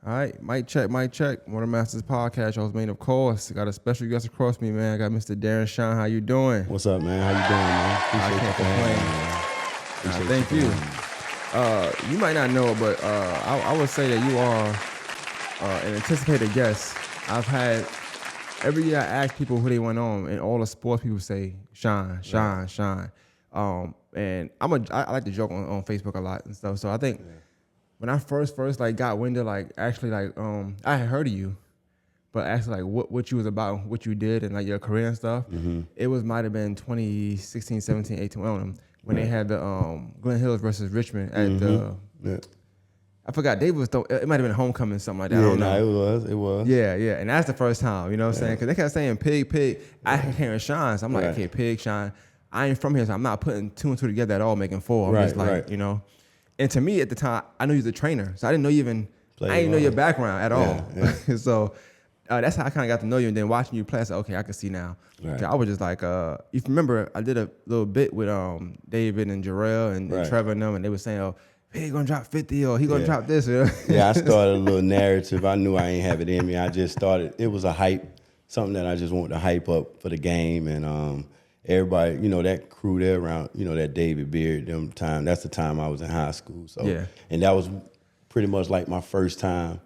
All right, mic check, mic check. Mortar Masters podcast. Y'all's main, of course. Got a special guest across me, man. I got Mr. Darrin Sean. How you doing? What's up, man? How you doing, man? I can't complain. Thank you. You might not know it, but I would say that you are an anticipated guest. I've had every year I ask people who they went on, and all the sports people say Sean. And I like to joke on Facebook a lot and stuff. So I think. Yeah. When I first like got wind of I had heard of you, but actually like what you was about, what you did, and like your career and stuff. Mm-hmm. It might have been 2016, 17, 18 when they had the Glen Hills versus Richmond at the. Yeah. I forgot it might have been homecoming, something like that. Yeah, I don't know. It was. Yeah, and that's the first time. You know what I'm saying? Because they kept saying pig. I kept hearing Sean, so I'm like, okay, pig, Sean. I ain't from here, so I'm not putting two and two together at all, making four. I'm just like, you know. And to me at the time, I knew you was a trainer, so I didn't know you I didn't know your background at all. Yeah. So that's how I kind of got to know you. And then watching you play, I said, okay, I can see now. Right. I was just like, if you remember, I did a little bit with David and Jarrell and Trevor and them, and they were saying, oh, he gonna drop 50 or he gonna drop this. Yeah, I started a little narrative. I knew I ain't have it in me. I just started. It was a hype, something that I just wanted to hype up for the game, and everybody, that crew there around, that David Beard, that's the time I was in high school. So, and that was pretty much like my first time,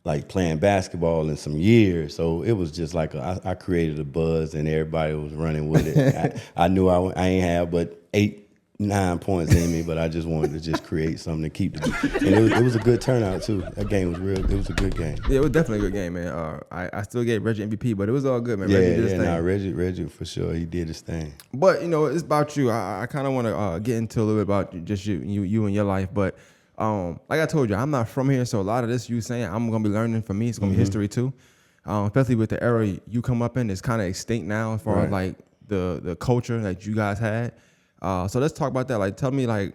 like playing basketball in some years. So it was just like I created a buzz and everybody was running with it. I knew I ain't have but 8-9 points in me, but I just wanted to just create something to keep and it was a good turnout too. That game was real. It was a good game. Yeah, it was definitely a good game, man. I still gave Reggie MVP, but it was all good, man. Reggie for sure. He did his thing. But it's about you. I kind of want to get into a little bit about just you and your life. But like I told you, I'm not from here, so a lot of this you saying, I'm gonna be learning from me. It's gonna be history too, especially with the era you come up in. It's kind of extinct now as far as like the culture that you guys had. So let's talk about that. Like, tell me, like,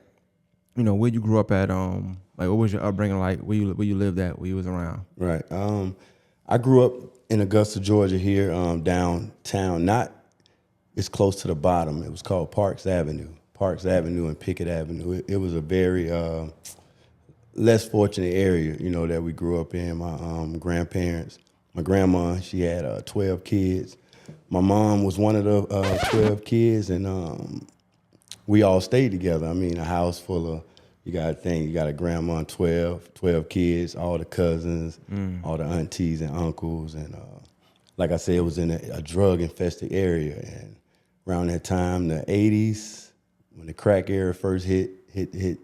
where you grew up at. Like, what was your upbringing like? Where you lived at? Where you was around? Right. I grew up in Augusta, Georgia. Here, downtown. It's close to the bottom. It was called Parks Avenue and Pickett Avenue. It was a very less fortunate area, that we grew up in. My grandparents, my grandma, she had 12 kids. My mom was one of the 12 kids, and we all stayed together. I mean, a house full of, you got to think, you got a grandma and 12 kids, all the cousins, all the aunties and uncles. And like I said, it was in a drug-infested area. And around that time, the 80s, when the crack era first hit the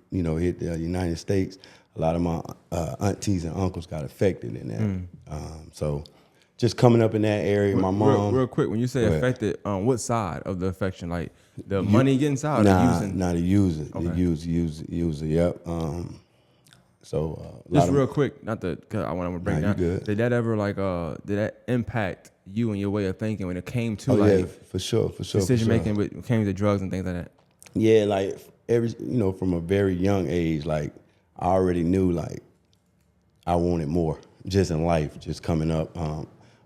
United States, a lot of my aunties and uncles got affected in that. So just coming up in that area, my mom. Real quick, when you say affected, what side of the affection? Like the money getting side or the using? Nah, the using. Okay. The user, yep. Just real quick, cause I want to break down. Good. Did that ever did that impact you and your way of thinking when it came to for sure. Decision making when it came to drugs and things like that? Yeah, like from a very young age, like I already knew like I wanted more just in life, just coming up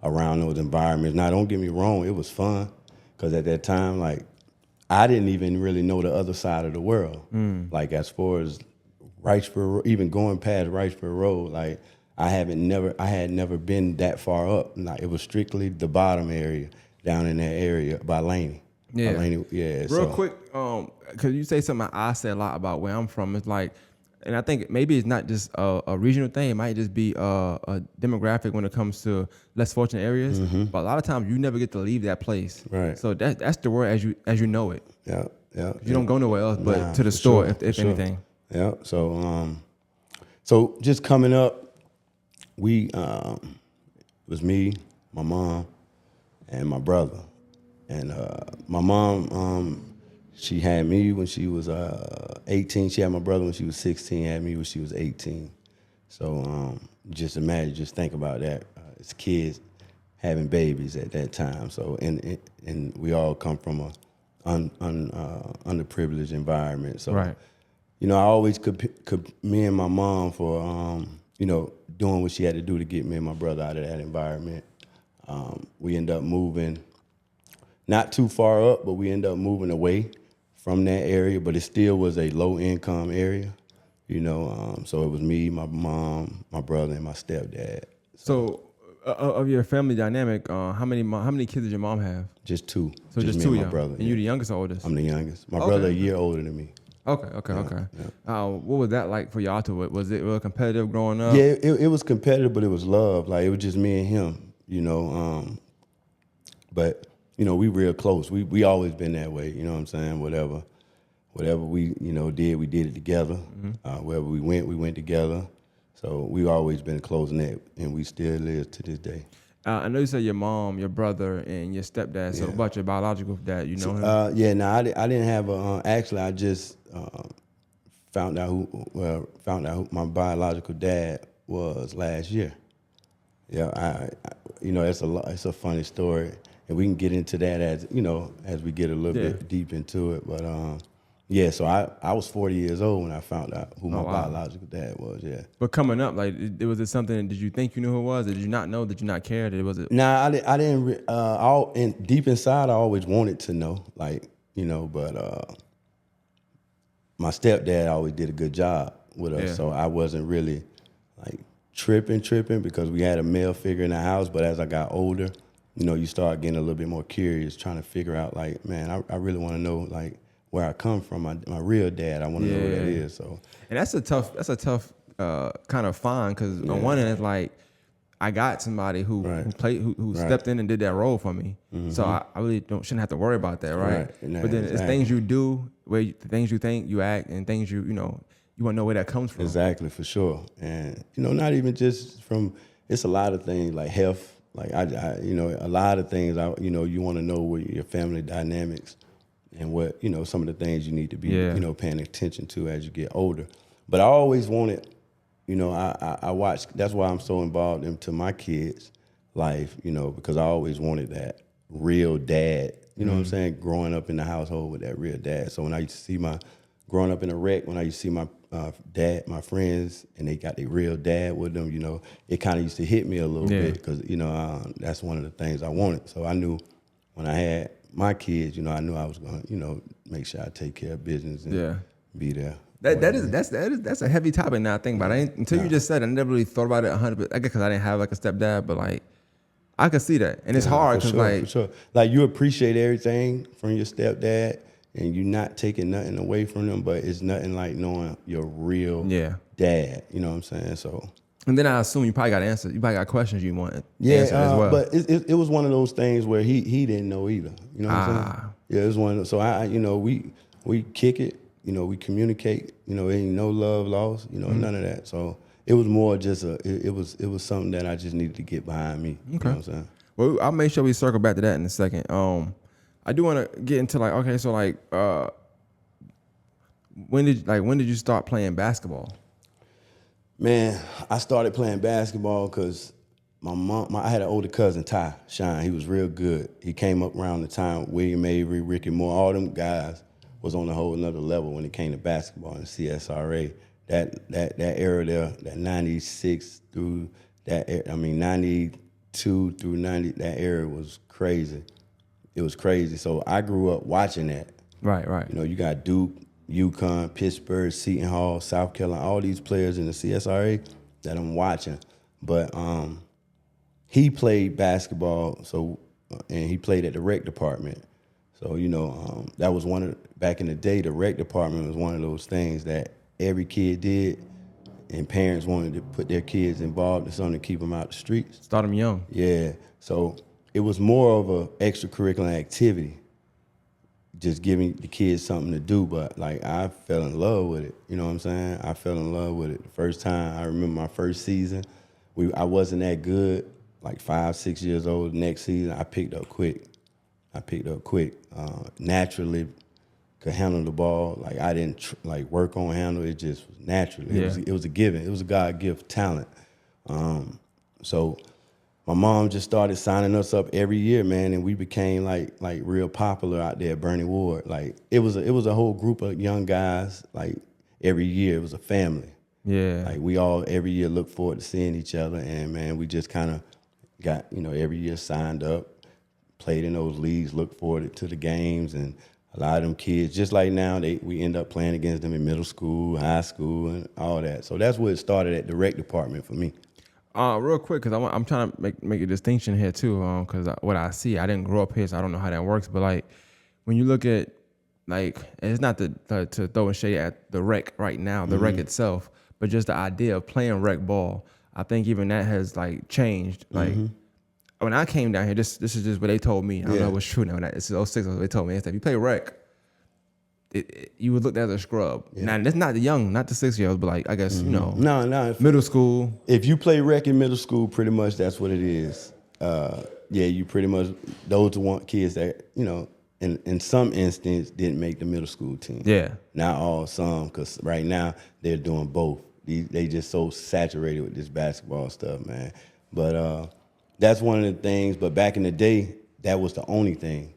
around those environments. Now, don't get me wrong, it was fun because at that time, like I didn't even really know the other side of the world. Like as far as Wrightsville, even going past Wrightsville Road, like I had never been that far up. Like it was strictly the bottom area down in that area by Laney. Yeah. Real quick, because you say something I say a lot about where I'm from. It's like, and I think maybe it's not just a regional thing. It might just be a demographic when it comes to less fortunate areas. Mm-hmm. But a lot of times you never get to leave that place. Right. So that's the world as you know it. Yeah. You don't go nowhere else but to the store, if anything. Yeah. So just coming up, it was me, my mom, and my brother. And my mom, she had me when she was 18. She had my brother when she was 16, had me when she was 18. So just think about that. As kids having babies at that time. So and we all come from a underprivileged environment. So right. I always could me and my mom for doing what she had to do to get me and my brother out of that environment. We ended up moving not too far up, but we ended up moving away from that area, but it still was a low income area. You know, so it was me, my mom, my brother, and my stepdad. So of your family dynamic, how many kids did your mom have? Just two. So just me two, and my brother. And you the youngest or oldest? I'm the youngest. My brother a year older than me. Okay. Yeah. What was that like for y'all two? Was it real competitive growing up? Yeah, it was competitive, but it was love. Like, it was just me and him, you know. But, you know, we real close. We always been that way, you know what I'm saying? Whatever we, you know, did, we did it together. Wherever we went together. So we always been close knit, and we still live to this day. I know you said your mom, your brother, and your stepdad. So about your biological dad, you know him? I didn't have a. Actually, I just found out who my biological dad was last year. Yeah, I you know, it's a funny story, and we can get into that as we get a little bit deep into it. But yeah, so I was 40 years old when I found out who my biological dad was. Yeah. But coming up, like, was it something? Did you think you knew who it was? Did you not know? Did you not care? Was it? Nah, I didn't. Deep inside, I always wanted to know, like, you know. But my stepdad always did a good job with us, so I wasn't really like tripping because we had a male figure in the house. But as I got older, you know, you start getting a little bit more curious, trying to figure out, like, man, I really want to know, like, where I come from, my real dad. I want to know who that is. So, and that's a tough kind of find, because on one end it's like, I got somebody who stepped in and did that role for me. So I really shouldn't have to worry about that, right? But then it's things you do, things you think, you act, and things you want to know where that comes from. Exactly, for sure. And, you know, not even just from, it's a lot of things like health. Like, I you know, a lot of things, you know, you want to know what your family dynamics and what, you know, some of the things you need to be, you know, paying attention to as you get older. But I always wanted, you know, I watched, that's why I'm so involved into my kids' life, you know, because I always wanted that real dad, you know what I'm saying, growing up in the household with that real dad. So when I used to see growing up in a rec, when I used to see my dad, my friends, and they got their real dad with them, you know, it kind of used to hit me a little bit, because, you know, that's one of the things I wanted. So I knew when I had my kids, you know, I knew I was going to, you know, make sure I take care of business and be there. That's a heavy topic now. I think about it. Until you just said it, I never really thought about it 100%. I guess because I didn't have like a stepdad, but like I could see that, and it's hard because for sure, like, you appreciate everything from your stepdad, and you're not taking nothing away from them, but it's nothing like knowing your real dad. You know what I'm saying? So. And then I assume you probably got answers. You probably got questions you want answered as well. But it was one of those things where he didn't know either. You know what I'm saying? Yeah, it was one of those. So you know, we kick it. You know, we communicate. You know, ain't no love lost. You know, none of that. So it was more just it was something that I just needed to get behind me. Okay. You know what I'm saying? Well, I'll make sure we circle back to that in a second. I do want to get into, like, okay, so like, when did you start playing basketball? Man, I started playing basketball because I had an older cousin, Ty Shine. He was real good. He came up around the time William Avery, Ricky Moore, all them guys was on a whole another level when it came to basketball and CSRA. That era there, that 96 through 92 through 90, that era was crazy. It was crazy. So I grew up watching that. Right. You know, you got Duke, UConn, Pittsburgh, Seton Hall, South Carolina, all these players in the CSRA that I'm watching. But he played basketball, and he played at the rec department. So, you know, that was back in the day, the rec department was one of those things that every kid did, and parents wanted to put their kids involved in something to keep them out the streets. Start them young. Yeah. So it was more of an extracurricular activity, just giving the kids something to do. But, like, I fell in love with it. You know what I'm saying? I fell in love with it. The first time, I remember my first season, I wasn't that good, like 5, 6 years old. The next season, I picked up quick. Naturally could handle the ball. Like, I didn't work on handle. It just was naturally. It was a given. It was a God-gift talent. So my mom just started signing us up every year, man, and we became like real popular out there at Bernie Ward. Like, it was a whole group of young guys. Like, every year it was a family. Yeah. Like, we all every year look forward to seeing each other, and, man, we just kind of got, you know, every year signed up, played in those leagues, looked forward to the games, and a lot of them kids, just like now, we end up playing against them in middle school, high school, and all that. So that's where it started at the rec department for me. Real quick, because I'm trying to make a distinction here too, because what I see, I didn't grow up here, so I don't know how that works. But like, when you look at, like, and it's not to throw a shade at the rec right now, the rec itself, but just the idea of playing rec ball. I think even that has like changed. Like when I came down here, this is just what they told me. I don't know what's true now. This is 06. They told me it's that if you play rec, you would look at as a scrub. Now that's not the young, not the 6-year-olds, but like I guess No. middle school. If you play rec in middle school, pretty much that's what it is. You pretty much those are kids that in some instance didn't make the middle school team. Yeah, not all, some, because right now they're doing both. They just so saturated with this basketball stuff, man. But that's one of the things. But back in the day, that was the only thing.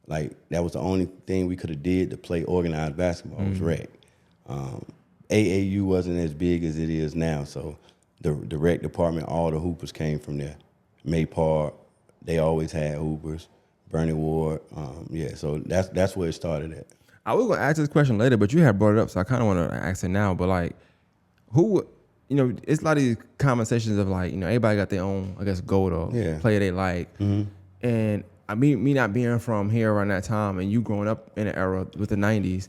Like, that was the only thing we could have did to play organized basketball was rec. AAU wasn't as big as it is now, so the rec department, all the hoopers came from there. Maypark, they always had hoopers. Bernie Ward, so that's where it started at. I was gonna ask this question later, but you had brought it up, so I kind of want to ask it now. But like, who, it's a lot of these conversations of like, everybody got their own, I guess, goal or player they like, and I mean, me not being from here around that time, and you growing up in the era with the '90s,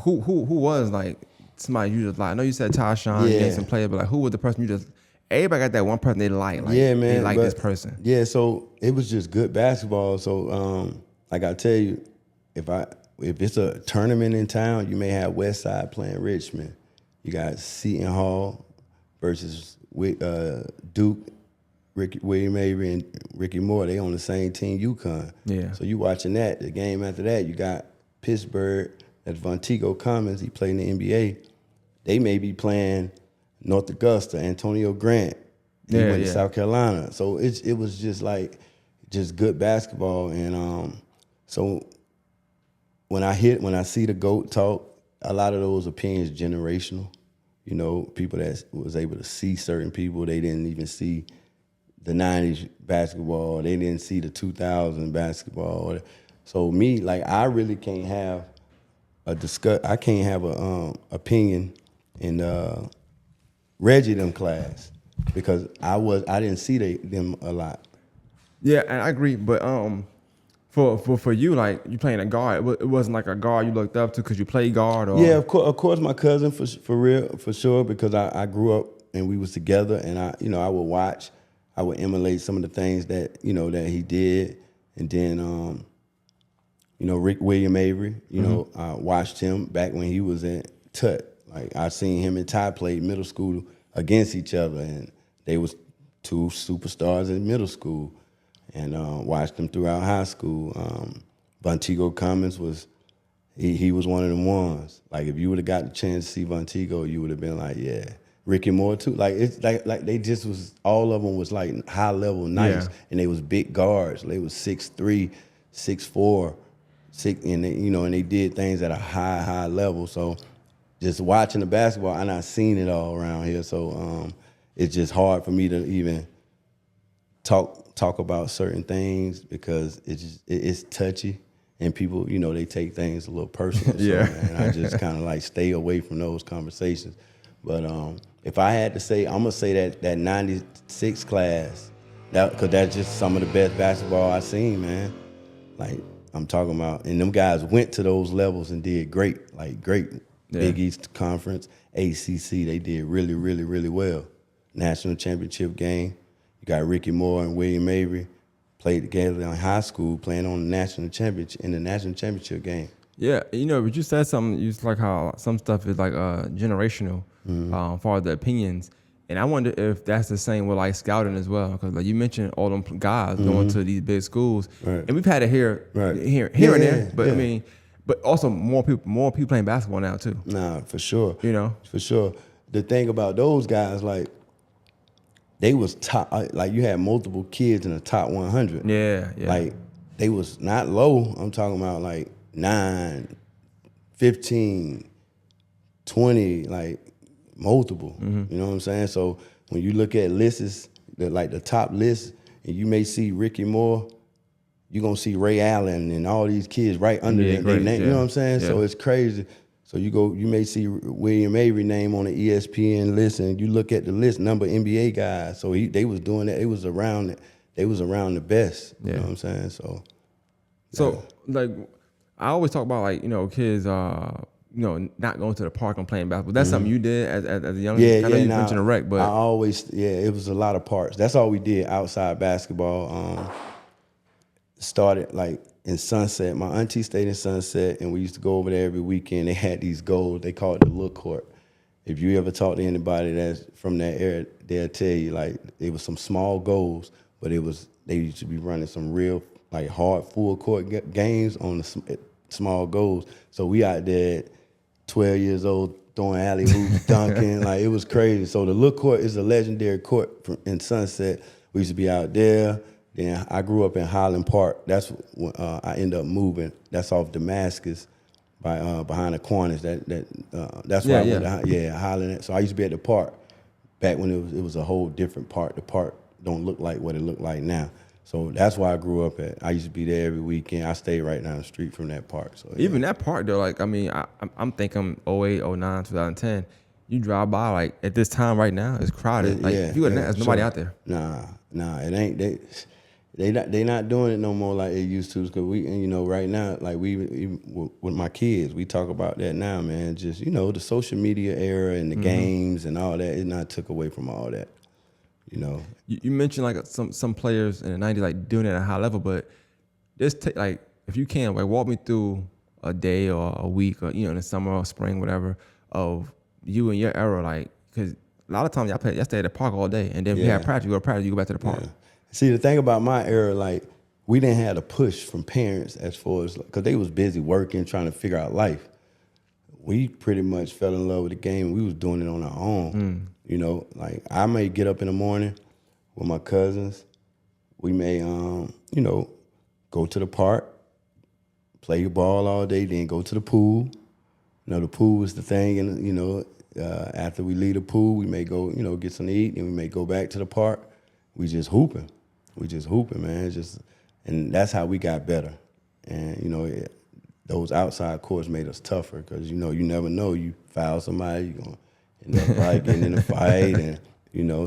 who was like somebody you just like? I know you said Tyshawn, you named some players, but like, who was the person you just? Everybody got that one person they like. Yeah, man. They like this person. Yeah, so it was just good basketball. So, like I tell you, if it's a tournament in town, you may have Westside playing Richmond. You got Seton Hall versus Duke, William Avery, and Ricky Moore. They on the same team, UConn. Yeah. So you watching that. The game after that, you got Pittsburgh. That's Vonteego Commons. He played in the NBA. They may be playing North Augusta, Antonio Grant. He went to South Carolina. So it was just good basketball. And so when I see the GOAT talk, a lot of those opinions generational. People that was able to see certain people, they didn't even see the 90s basketball. They didn't see the 2000 basketball. So me, like, I really can't have I can't have a opinion in Reggie them class because I didn't see them a lot. Yeah, and I agree. But for you, like, you playing a guard, it wasn't like a guard you looked up to because you played guard. Or yeah, of course, my cousin for real, for sure, because I grew up and we was together, and I would watch, I would emulate some of the things that that he did, and then William Avery, I watched him back when he was at Tut. Like, I seen him and Ty play middle school against each other, and they was two superstars in middle school, and watched them throughout high school. Vonteego Commons he was one of them ones. Like, if you would have got the chance to see Vonteego, you would have been like, yeah. Ricky Moore too. Like, it's like they just was, all of them was like high level, nice, and they was big guards. They was 6'3", 6'4", and they did things at a high level. So just watching the basketball, and I seen it all around here. So it's just hard for me to even talk about certain things because it's touchy, and people, they take things a little personal. So, and I just kind of like stay away from those conversations. But if I had to say, I'm gonna say that 96 class, because that's just some of the best basketball I seen, man. Like, I'm talking about, and them guys went to those levels and did great, like great. Big East Conference, ACC, they did really, really, really well. National championship game. You got Ricky Moore and William Avery played together in high school, playing on the national championship game. Yeah, but you said something. You was like how some stuff is like generational, as far as the opinions. And I wonder if that's the same with like scouting as well, because like you mentioned all them guys going to these big schools, and we've had it here and there. But I mean. But also more people playing basketball now too. Nah, for sure. For sure. The thing about those guys, like, they was top. Like, you had multiple kids in the top 100. Yeah. Like, they was not low. I'm talking about like 9, 15, 20, like multiple. You know what I'm saying? So when you look at lists, like the top list, and you may see Ricky Moore, you're going to see Ray Allen and all these kids right under their name. You know what I'm saying? Yeah. So it's crazy. So you may see William Avery name on the ESPN list, and you look at the list, number of NBA guys. So they was doing that. They was around the best. You know what I'm saying? So like, I always talk about like, kids, not going to the park and playing basketball. That's something you did as a young kid? I know you mentioned the rec, but I always, it was a lot of parks. That's all we did outside basketball. Started like in Sunset. My auntie stayed in Sunset, and we used to go over there every weekend. They had these goals. They called it the Look Court. If you ever talk to anybody that's from that area, they'll tell you like it was some small goals, but they used to be running some real like hard full court games on the small goals. So we out there, 12 years old, throwing alley hoops, dunking, like it was crazy. So the Look Court is a legendary court in Sunset. We used to be out there. Then I grew up in Highland Park. That's when I ended up moving. That's off Damascus, behind the Corners. That's why I went to Highland. So I used to be at the park back when it was a whole different park. The park don't look like what it looked like now. So that's why I grew up at. I used to be there every weekend. I stayed right down the street from that park. So even that park though, like I'm thinking 08, 09, 2010. You drive by like at this time right now, it's crowded. Like if you go there's nobody out there. Nah, it ain't. They not doing it no more like they used to. Cause we, right now, like we even with my kids, we talk about that now, man. Just the social media era and the games and all that. It not took away from all that. You mentioned like some players in the 90s like doing it at a high level, but just like if you can like walk me through a day or a week or in the summer or spring whatever of you and your era, like because a lot of times y'all stay at the park all day, and then if you have practice, you go to practice, you go back to the park. Yeah. See, the thing about my era, like we didn't have a push from parents as far as because they was busy working, trying to figure out life. We pretty much fell in love with the game. We was doing it on our own. Like I may get up in the morning with my cousins. We may, go to the park, play ball all day, then go to the pool. The pool is the thing, and after we leave the pool, we may go, get something to eat, and we may go back to the park. We just hooping, man. And that's how we got better. And those outside courts made us tougher because you never know. You foul somebody, you're gonna end up like getting in a fight, and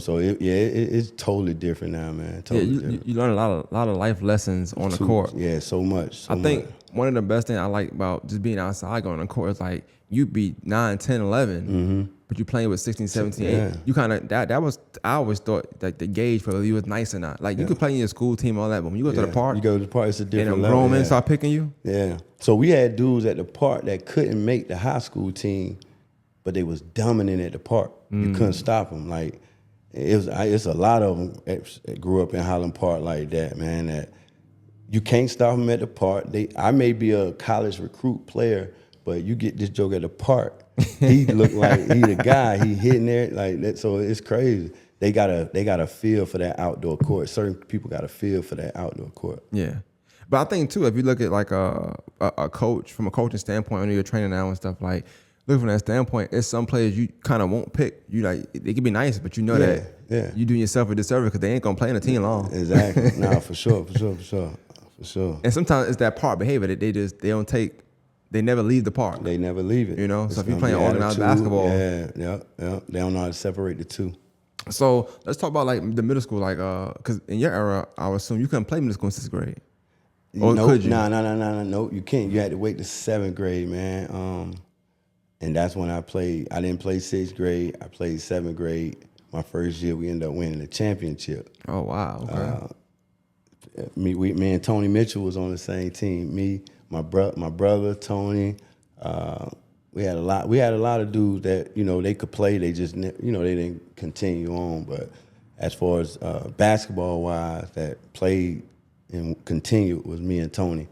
So it's totally different now, man. Totally you learn a lot of life lessons on the court. Yeah, so much. I think one of the best things I like about just being outside going on the court is like you be 9, 10, 11, but you playing with 16, 17, 8. You kind of that was I always thought like the gauge for whether you was nice or not. Like you could play in your school team all that, but when you go to the park, it's a different level. And grown men start picking you. Yeah. So we had dudes at the park that couldn't make the high school team, but they was dominant at the park. You couldn't stop them. Like it's a lot of them that grew up in Highland Park like that, man. That you can't stop them at the park. I may be a college recruit player, but you get this joke at the park, he look like he the guy. He hitting there like that. So it's crazy. They got a feel for that outdoor court. Certain people got a feel for that outdoor court. Yeah. But I think too, if you look at like a coach from a coaching standpoint, I know you're training now and stuff, like look from that standpoint, it's some players you kind of won't pick. You like they can be nice, but that you doing yourself a disservice because they ain't gonna play in the team long. Exactly. No, for sure. And sometimes it's that part behavior that they never leave the park. They never leave it. So if you're playing organized basketball, they don't know how to separate the two. So let's talk about like the middle school, like because in your era, I would assume you couldn't play middle school in 6th grade. Or could you? No, you can't. You had to wait to 7th grade, man. And that's when I played. I didn't play 6th grade. I played 7th grade. My first year, we ended up winning the championship. Oh wow! Okay. Me and Tony Mitchell was on the same team. Me, my brother Tony. We had a lot of dudes that they could play. They just they didn't continue on. But as far as basketball wise, that played and continued was me and Tony.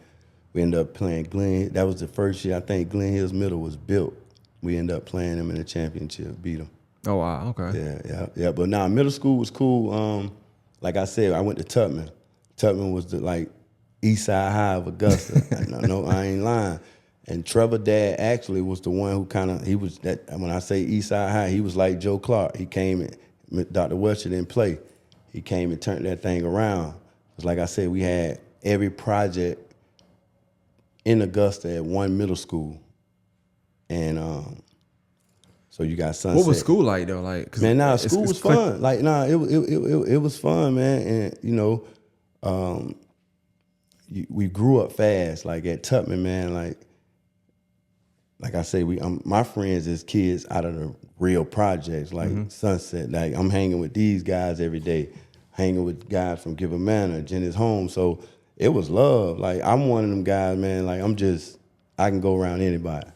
We ended up playing Glen. That was the first year I think Glen Hills Middle was built. We ended up playing them in the championship, beat them. Oh wow, okay. Yeah. But middle school was cool. Like I said, I went to Tubman. Tubman was the East Side High of Augusta. No, I ain't lying. And Trevor dad actually was the one who he was that. When I say East Side High, he was like Joe Clark. He came and Dr. Webster didn't play. He came and turned that thing around. Because like I said, we had every project in Augusta at one middle school. And so you got Sunset. What was school like though? Like, man, school was fun. Like, it was fun, man. And we grew up fast. Like at Tubman, man. Like I say, my friends is kids out of the real projects, like Sunset. Like I'm hanging with these guys every day, hanging with guys from Giver Manor, Jenny's Home. So it was love. Like I'm one of them guys, man. Like I can go around anybody.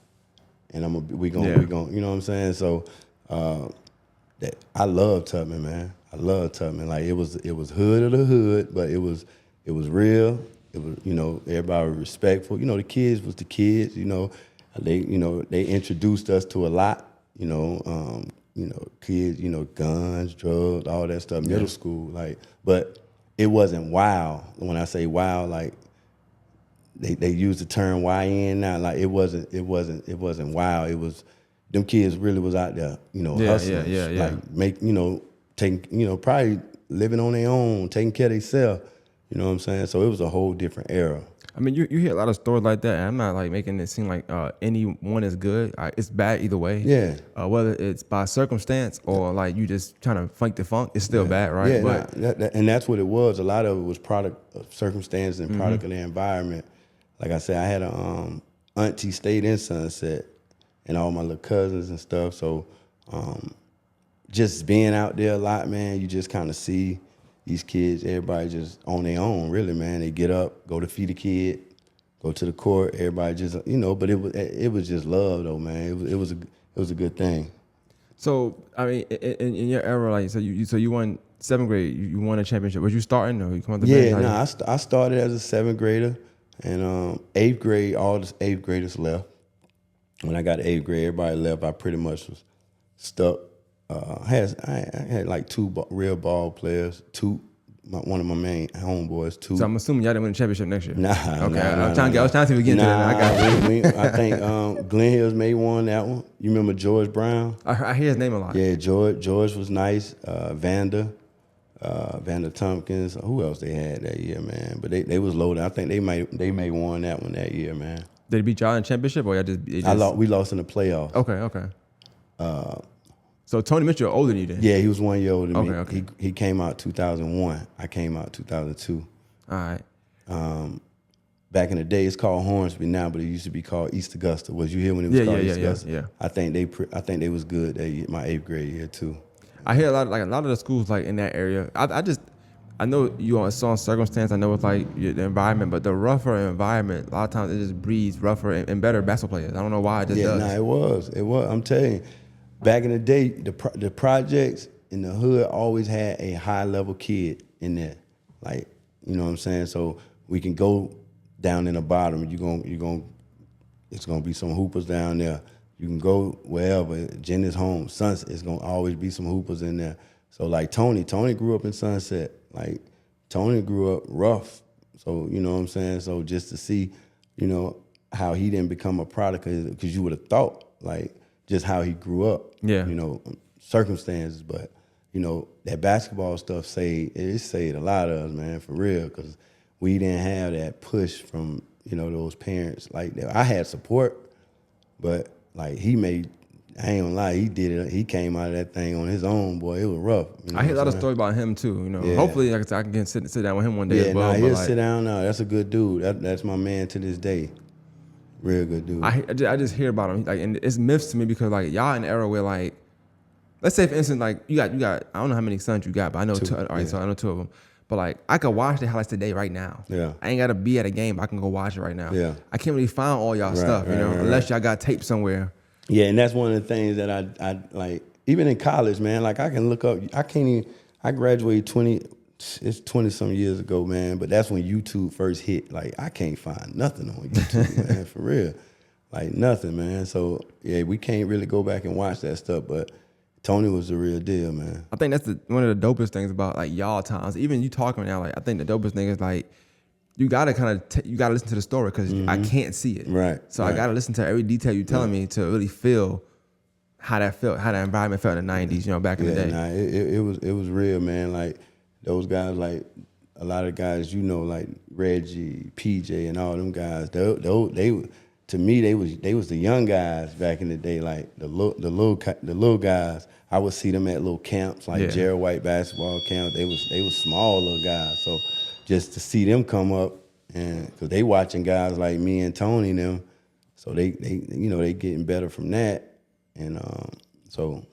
And we gonna, you know what I'm saying? So I love Tubman, man. I love Tubman. Like it was hood of the hood, but it was real. It was, everybody was respectful. The kids was the kids. They introduced us to a lot. Kids, guns, drugs, all that stuff. Middle school, but it wasn't wild. When I say wild, like. They use the term YN now. Like it wasn't wild. It was them kids really was out there, hustling. Yeah. Like taking, probably living on their own, taking care of themselves. You know what I'm saying? So it was a whole different era. I mean, you hear a lot of stories like that. And I'm not like making it seem like any one is good. It's bad either way. Yeah. Whether it's by circumstance or like you just trying to funk the funk, it's still bad, right? Yeah. But and that's what it was. A lot of it was product of circumstance and product of the environment. Like I said, I had a auntie stayed in Sunset, and all my little cousins and stuff. So, just being out there a lot, man, you just kind of see these kids. Everybody just on their own, really, man. They get up, go to feed a kid, go to the court. Everybody just, But it was just love, though, man. It was a good thing. So, I mean, in your era, like, so you won 7th grade. You won a championship. Was you starting or you come out the bench? Yeah, I started as a 7th grader. And 8th grade, all the 8th graders left. When I got to 8th grade, everybody left. I pretty much was stuck. I had like 2 real ball players, one of my main homeboys, 2. So I'm assuming y'all didn't win the championship next year. Nah. Okay, I was trying to see if we get into that. I got it. I think Glen Hills may won that one. You remember George Brown? I hear his name a lot. Yeah, George was nice. Vanda Tompkins. Who else they had that year, man? But they was loaded. I think they may won that one that year, man. Did it beat y'all in the championship or y'all just? We lost in the playoffs. Okay. So Tony Mitchell older than you then? Yeah, he was 1 year older than me. Okay. He came out 2001. I came out 2002. All right. Back in the day, it's called Hornsby now, but it used to be called East Augusta. Was you here when it was called East Augusta? Yeah. I think they was good that year, my 8th grade year too. I hear a lot of the schools like in that area. I know you on some circumstance. I know it's like the environment, but the rougher environment, a lot of times it just breeds rougher and better basketball players. I don't know why it just does. Yeah, it was. I'm telling you, back in the day, the projects in the hood always had a high level kid in there. Like, you know what I'm saying? So we can go down in the bottom. It's gonna be some hoopers down there. You can go wherever. Jenny's Home, Sunset, it's gonna always be some hoopers in there. So like Tony grew up in Sunset. Like Tony grew up rough. So you know what I'm saying? So just to see, how he didn't become a product, because you would have thought like just how he grew up. Yeah. Circumstances, but that basketball stuff saved a lot of us, man, for real, because we didn't have that push from those parents. Like I had support, but like I ain't gonna lie, he did it. He came out of that thing on his own, boy. It was rough. I hear a lot of stories about him too. Yeah. Hopefully I can sit down with him one day as well. He'll sit down now. That's a good dude. That's my man to this day. Real good dude. I just hear about him, like, and it's myths to me because like y'all in the era where like, let's say for instance like you got I don't know how many sons you got, but I know 2. All right, so I know 2 of them. But like I could watch the highlights today right now. Yeah. I ain't gotta be at a game, but I can go watch it right now. Yeah. I can't really find all y'all stuff, unless y'all got tape somewhere. Yeah, and that's one of the things that I like. Even in college, man, like I can look up. I graduated 20 some years ago, man. But that's when YouTube first hit. Like I can't find nothing on YouTube, man, for real. Like nothing, man. So yeah, we can't really go back and watch that stuff. But Tony was the real deal, man. I think that's one of the dopest things about like y'all times. Even you talking now, like I think the dopest thing is like you gotta you gotta listen to the story because I can't see it. Right. So I gotta listen to every detail you telling me to really feel how that felt, how that environment felt in the '90s, back in the day. Nah, it was real, man. Like those guys, like a lot of guys, you know, like Reggie, PJ, and all them guys. They to me, they was the young guys back in the day, like the little guys. I would see them at little camps, like Jared White basketball camp. They was small little guys. So just to see them come up, and because they watching guys like me and Tony and them, so they you know, they getting better from that, and so.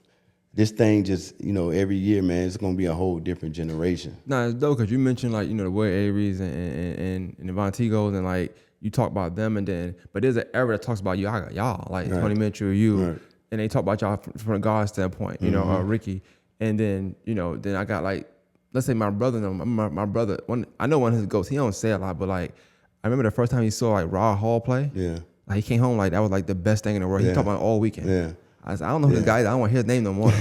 This thing just, you know, every year, man, it's gonna be a whole different generation. Nah, it's dope because you mentioned, like, you know, the Will Averys and the Von Tegos, and like you talk about them, and then but there's an era that talks about y'all, like Tony Mitchell, you, and they talk about y'all from a guard standpoint, you know, Ricky, and then, you know, then I got like, let's say my brother, my brother, I know one of his goats, he don't say a lot, but like I remember the first time he saw like Rod Hall play, like he came home like that was like the best thing in the world. He talked about it all weekend. I said, I don't know who this guy is. I don't want to hear his name no more.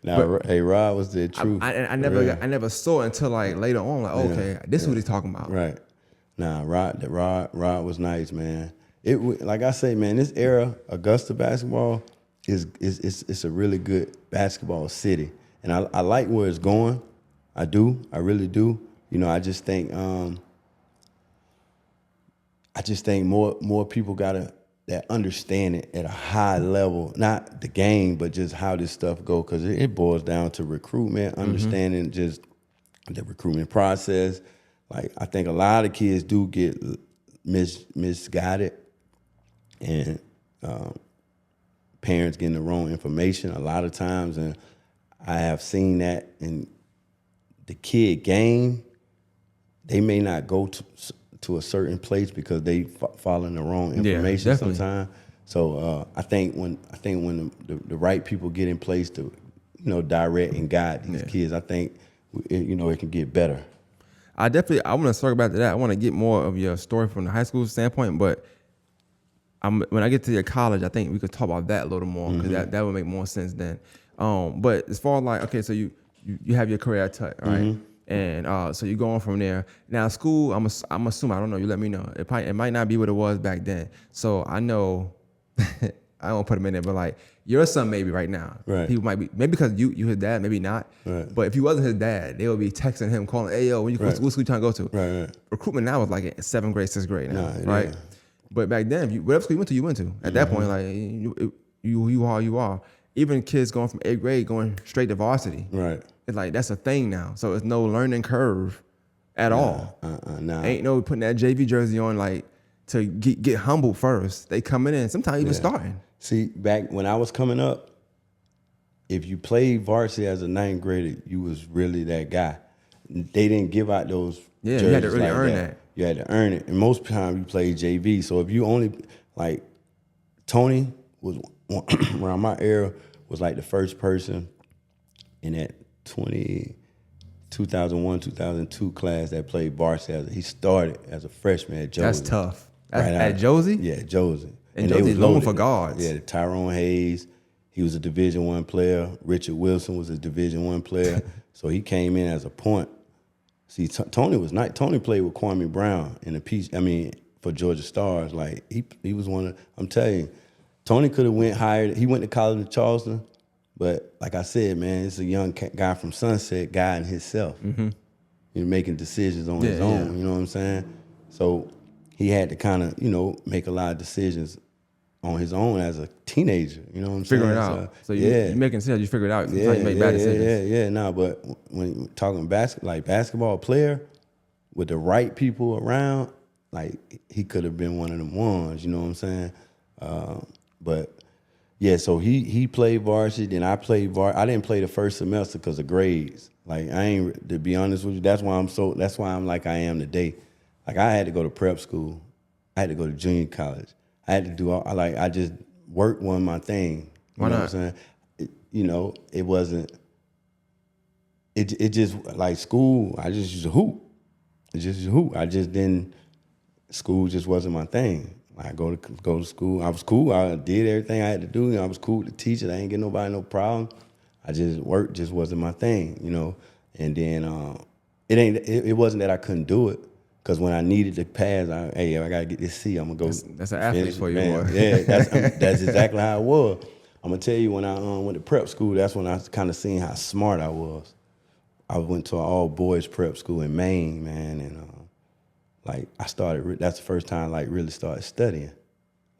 Now, hey, Rod was the truth. I never saw it until like later on. Like, okay, this is what he's talking about. Right. Nah, Rod was nice, man. Like I say, man, this era, Augusta basketball it's a really good basketball city, and I like where it's going. I really do. You know, I just think more people gotta. That understanding at a high level, not the game, but just how this stuff go, because it boils down to recruitment, understanding just the recruitment process. Like, I think a lot of kids do get misguided, and parents getting the wrong information a lot of times, and I have seen that in the kid game. They may not go to a certain place because they following the wrong information sometimes. So I think when the right people get in place to, you know, direct and guide these kids, I think it can get better. I want to circle back to that. I want to get more of your story from the high school standpoint, but when I get to your college, I think we could talk about that a little more, because that would make more sense then. But as far as like, okay, so you have your career at Tut, right? And so you're going from there. Now school, I'm assuming, I don't know, you let me know. It might not be what it was back then. So I know, I won't put him in there, but like your son maybe right now. Right. People might be, maybe because you his dad, maybe not. Right. But if you wasn't his dad, they would be texting him, calling, hey yo, when you what school you trying to go to? Right. Recruitment now is like in 7th grade, 6th grade now, right? But back then, whatever school you went to. At that point, like you are. Even kids going from 8th grade going straight to varsity. Right. It's like, that's a thing now. So it's no learning curve at all. Nah. Ain't no putting that JV jersey on like to get humbled first. They coming in, sometimes even starting. See, back when I was coming up, if you played varsity as a 9th grader, you was really that guy. They didn't give out those jerseys. You had to really like earn that. You had to earn it. And most times you played JV. So if you only, like, Tony was, around my era, was like the first person in that 2001, 2002 class that played varsity. He started as a freshman at Josie. That's tough. At Josie? Yeah, Josie. And Josie's known for guards. Yeah, Tyrone Hayes, he was a Division I player. Richard Wilson was a Division I player. So he came in as a point. See, Tony was not. Tony played with Kwame Brown in the piece. I mean, for Georgia Stars. Like he was one of. I'm telling you, Tony could have went higher. He went to college in Charleston. But like I said, man, it's a young guy from Sunset, guiding himself. You know, making decisions on his own. You know what I'm saying? So he had to kind of, you know, make a lot of decisions on his own as a teenager. You know what I'm saying? Figure it out. So you're making sense. You figure it out. You make bad decisions. No, but when you're talking basketball player with the right people around, like he could have been one of them ones. You know what I'm saying? But yeah, so he played varsity, then I played varsity. I didn't play the first semester because of grades. Like I ain't, to be honest with you, that's why I'm like I am today. Like I had to go to prep school. I had to go to junior college. I had to do I just work on my thing. You know what I'm saying? It wasn't, it just like school, I just used to hoop. It just hoop. I just didn't, school just wasn't my thing. I go to school. I was cool. I did everything I had to do. I was cool to teach it. I ain't get nobody no problem. I just work just wasn't my thing, you know. And then it wasn't that I couldn't do it, because when I needed to pass, I gotta get this C. I'm gonna go. That's an athlete for you, boy. Yeah, that's exactly how it was. I'm gonna tell you, when I went to prep school, that's when I kind of seen how smart I was. I went to an all boys prep school in Maine, man, and like I started. That's the first time like really started studying.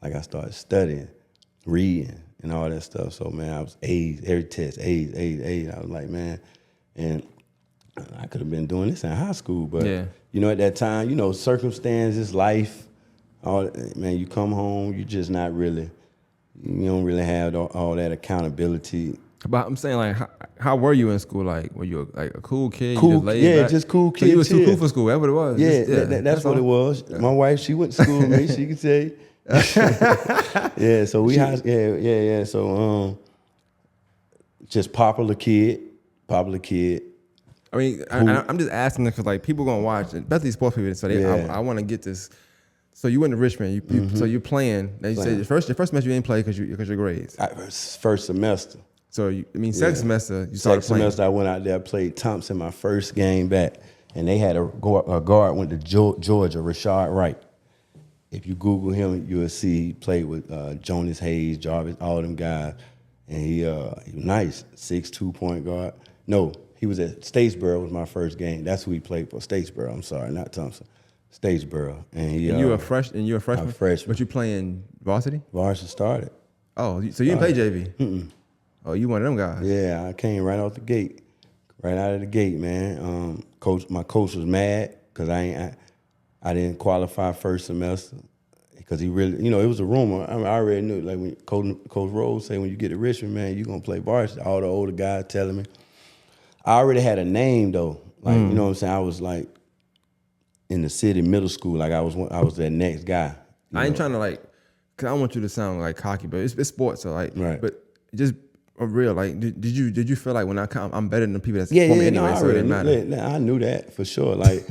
Like I started studying, reading, and all that stuff. So man, I was A's every test, A's. I was like, man, and I could have been doing this in high school, but you know, at that time, you know, circumstances, life, all man, you come home, you just not really, you don't really have all that accountability. But I'm saying, like, how were you in school? Like, were you like a cool kid? Cool, you just laid back? just cool kid. So you was too cool for school. That's what it was. Yeah, that's what it was. Yeah. My wife, she went to school with me. She could say, yeah. So we, yeah. So just popular kid. I mean, I'm just asking because like people gonna watch, especially sports people. So I want to get this. So you went to Richmond. So you're playing. Now you said your first semester you didn't play because your grades. First semester. So second semester you started playing. Second semester I went out there, played Thompson my first game back, and they had a guard went to Georgia, Rashad Wright. If you Google him, you'll see he played with Jonas Hayes, Jarvis, all them guys, and he was nice, 6'2" point guard. No, he was at Statesboro was my first game. That's who he played for. Statesboro. I'm sorry, not Thompson. Statesboro, and you were a freshman. I'm a freshman. But you playing varsity? Varsity started. Oh, so you didn't play JV? Mm-mm. Oh, you one of them guys? Yeah, I came right out the gate, man. My coach was mad because I didn't qualify first semester because he really, you know, it was a rumor. I already knew, like when Coach Rose said, when you get to Richmond, man, you gonna play varsity. All the older guys telling me. I already had a name though, like you know what I'm saying. I was like in the city middle school, like I was that next guy. I ain't trying to like, cause I don't want you to sound like cocky, but it's sports, so like, right. But just. Real, like, did you feel like when I come, I'm better than the people that's for me anyway, so it didn't matter. I knew that for sure. Like,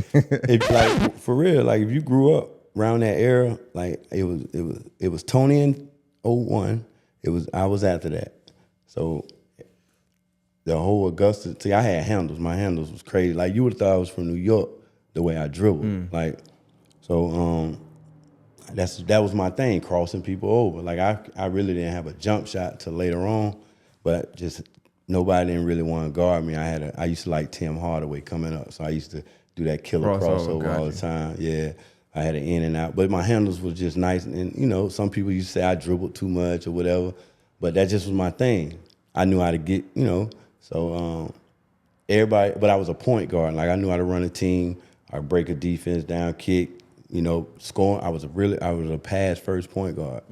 like for real, like if you grew up around that era, like it was Tony in 01. I was after that. So the whole Augusta, see, I had handles. My handles was crazy. Like you would have thought I was from New York the way I dribbled. Like, so that was my thing, crossing people over. Like I really didn't have a jump shot till later on. But just nobody didn't really want to guard me. I used to like Tim Hardaway coming up, so I used to do that killer crossover all the time. Yeah, I had an in and out, but my handles was just nice. And you know, some people used to say I dribbled too much or whatever, but that just was my thing. I knew how to get, you know. So everybody, but I was a point guard. Like I knew how to run a team. I break a defense down, kick, you know, scoring. I was a pass first point guard.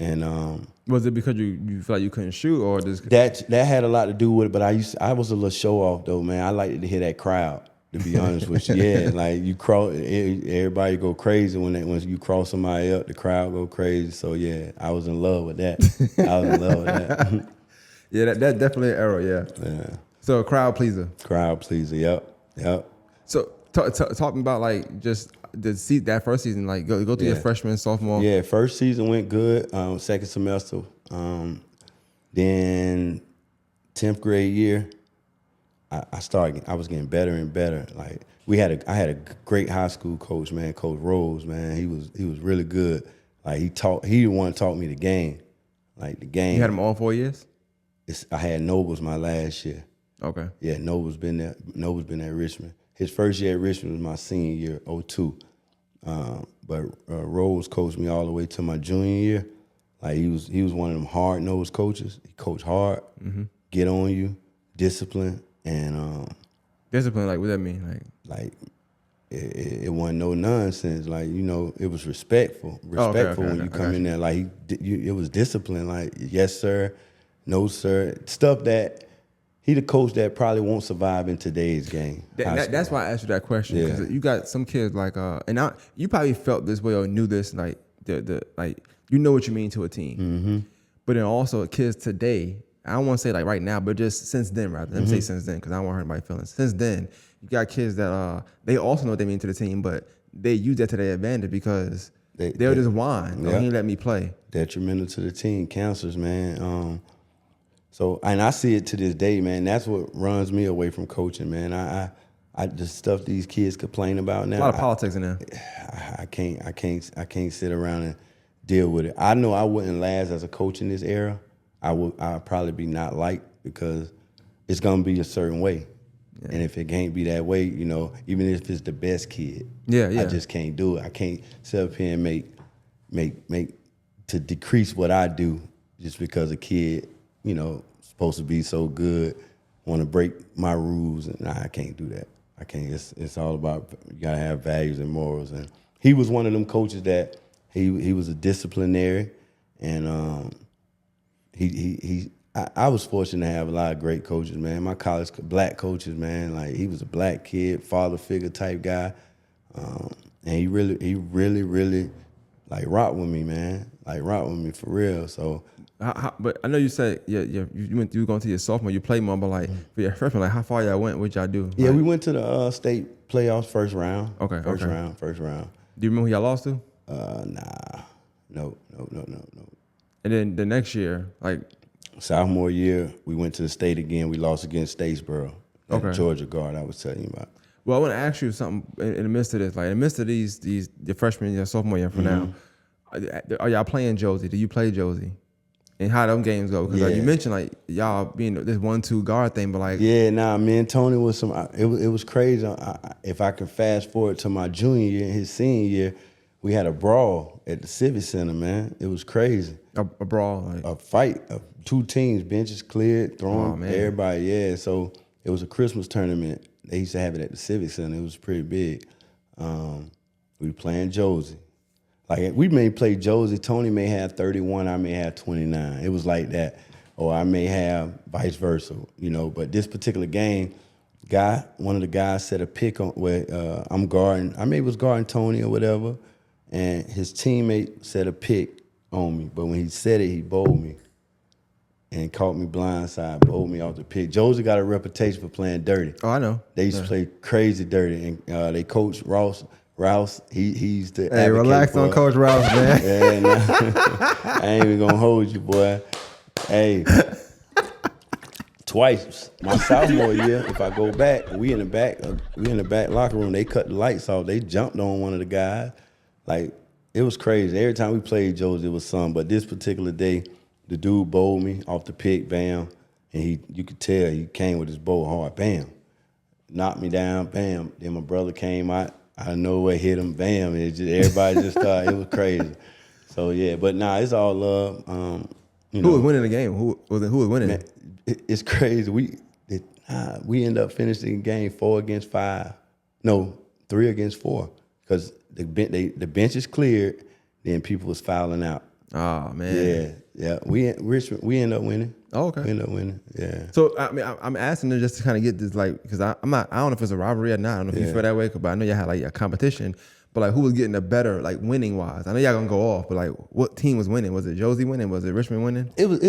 And was it because you felt like you couldn't shoot, or just that had a lot to do with it? But I was a little show off though, man. I liked to hear that crowd. To be honest with you, yeah, like you cross, everybody go crazy when you cross somebody up. The crowd go crazy. So yeah, I was in love with that. Yeah, that definitely an error. Yeah. So crowd pleaser. Yep. So talking about like just that first season, like go through your freshman, sophomore. Yeah, first season went good. Second semester, then 10th grade year, I was getting better and better. Like I had a great high school coach, man, Coach Rose, man. He was really good. Like he the one taught me the game, like the game. You had him all 4 years? I had Nobles my last year. Okay. Yeah, Nobles been there. Nobles been at Richmond. His first year at Richmond was my senior year, 02. But Rose coached me all the way to my junior year. Like he was one of them hard-nosed coaches. He coached hard, get on you, discipline, and discipline. Like what that mean? Like it wasn't no nonsense. Like you know, it was respectful when you come in there. Like it was discipline. Like yes sir, no sir, stuff that. He the coach that probably won't survive in today's game. That's why I asked you that question, because you got some kids like, you probably felt this way or knew this, like like you know what you mean to a team. But then also kids today, I don't want to say like right now, but just since then, rather. Let me say since then, because I don't want to hurt my feelings. Since then, you got kids that they also know what they mean to the team, but they use that to their advantage because they'll just whine. He ain't let me play. Detrimental to the team, cancers, man. So, and I see it to this day, man. That's what runs me away from coaching, man. I the stuff these kids complain about now. A lot of politics in there. I can't sit around and deal with it. I know I wouldn't last as a coach in this era. I'd probably be not liked because it's gonna be a certain way. Yeah. And if it can't be that way, you know, even if it's the best kid, I just can't do it. I can't sit up here and make to decrease what I do just because a kid, you know, supposed to be so good, want to break my rules, and I can't do that. I can't. It's all about, you gotta have values and morals. And he was one of them coaches that he was a disciplinary, and I was fortunate to have a lot of great coaches, man. My college black coaches, man, like he was a black kid, father figure type guy, and he really like rocked with me, man. Like rocked with me for real. So. But I know you said you were going to your sophomore, you played more, but like for your freshman, like how far y'all went? What y'all do? Yeah, like, we went to the state playoffs first round. Okay. First round. Do you remember who y'all lost to? Nah. No. And then the next year, like sophomore year, we went to the state again. We lost against Statesboro. That Georgia guard I was telling you about. Well, I want to ask you something in the midst of this. Like in the midst of these your freshman year, sophomore year for now, are y'all playing Josie? Do you play Josie? And how them games go? Because like you mentioned, like y'all being this 1-2 guard thing, but like me and Tony was it was crazy. If I could fast forward to my junior year and his senior year, we had a brawl at the Civic Center, man. It was crazy. A brawl, like a fight. Two teams, benches cleared, throwing everybody. Yeah, so it was a Christmas tournament. They used to have it at the Civic Center. It was pretty big. We were playing Josie. Like, we may play Josie. Tony may have 31. I may have 29. It was like that. Or I may have vice versa, you know. But this particular game, one of the guys set a pick on where I'm guarding. I maybe was guarding Tony or whatever. And his teammate set a pick on me. But when he said it, he bowled me. And caught me blindside, bowled me off the pick. Josie got a reputation for playing dirty. Oh, I know. They used to play crazy dirty. And they coach Rouse, he's the Hey, relax on Coach Rouse, man. I ain't even gonna hold you, boy. Hey, twice my sophomore year, if I go back, we in the back locker room. They cut the lights off. They jumped on one of the guys. Like, it was crazy. Every time we played Josie, it was something. But this particular day, the dude bowled me off the pick, bam, and you could tell he came with his bowl hard, bam, knocked me down, bam. Then my brother came out. I know what hit him, bam. Everybody just thought it was crazy. So yeah, but it's all love. Who was winning the game? Who was winning? Man, it's crazy. We end up finishing the game 4 against 5. No, 3 against 4, because the bench is cleared. Then people was fouling out. Oh man. Yeah. We end up winning. Oh, okay. We end up winning. Yeah. So I mean, I'm asking them just to kind of get this, like, because I don't know if it's a rivalry or not. I don't know if you feel that way, but I know y'all had like a competition. But like, who was getting the better, like winning wise? I know y'all gonna go off, but like, what team was winning? Was it Josie winning? Was it Richmond winning? It was.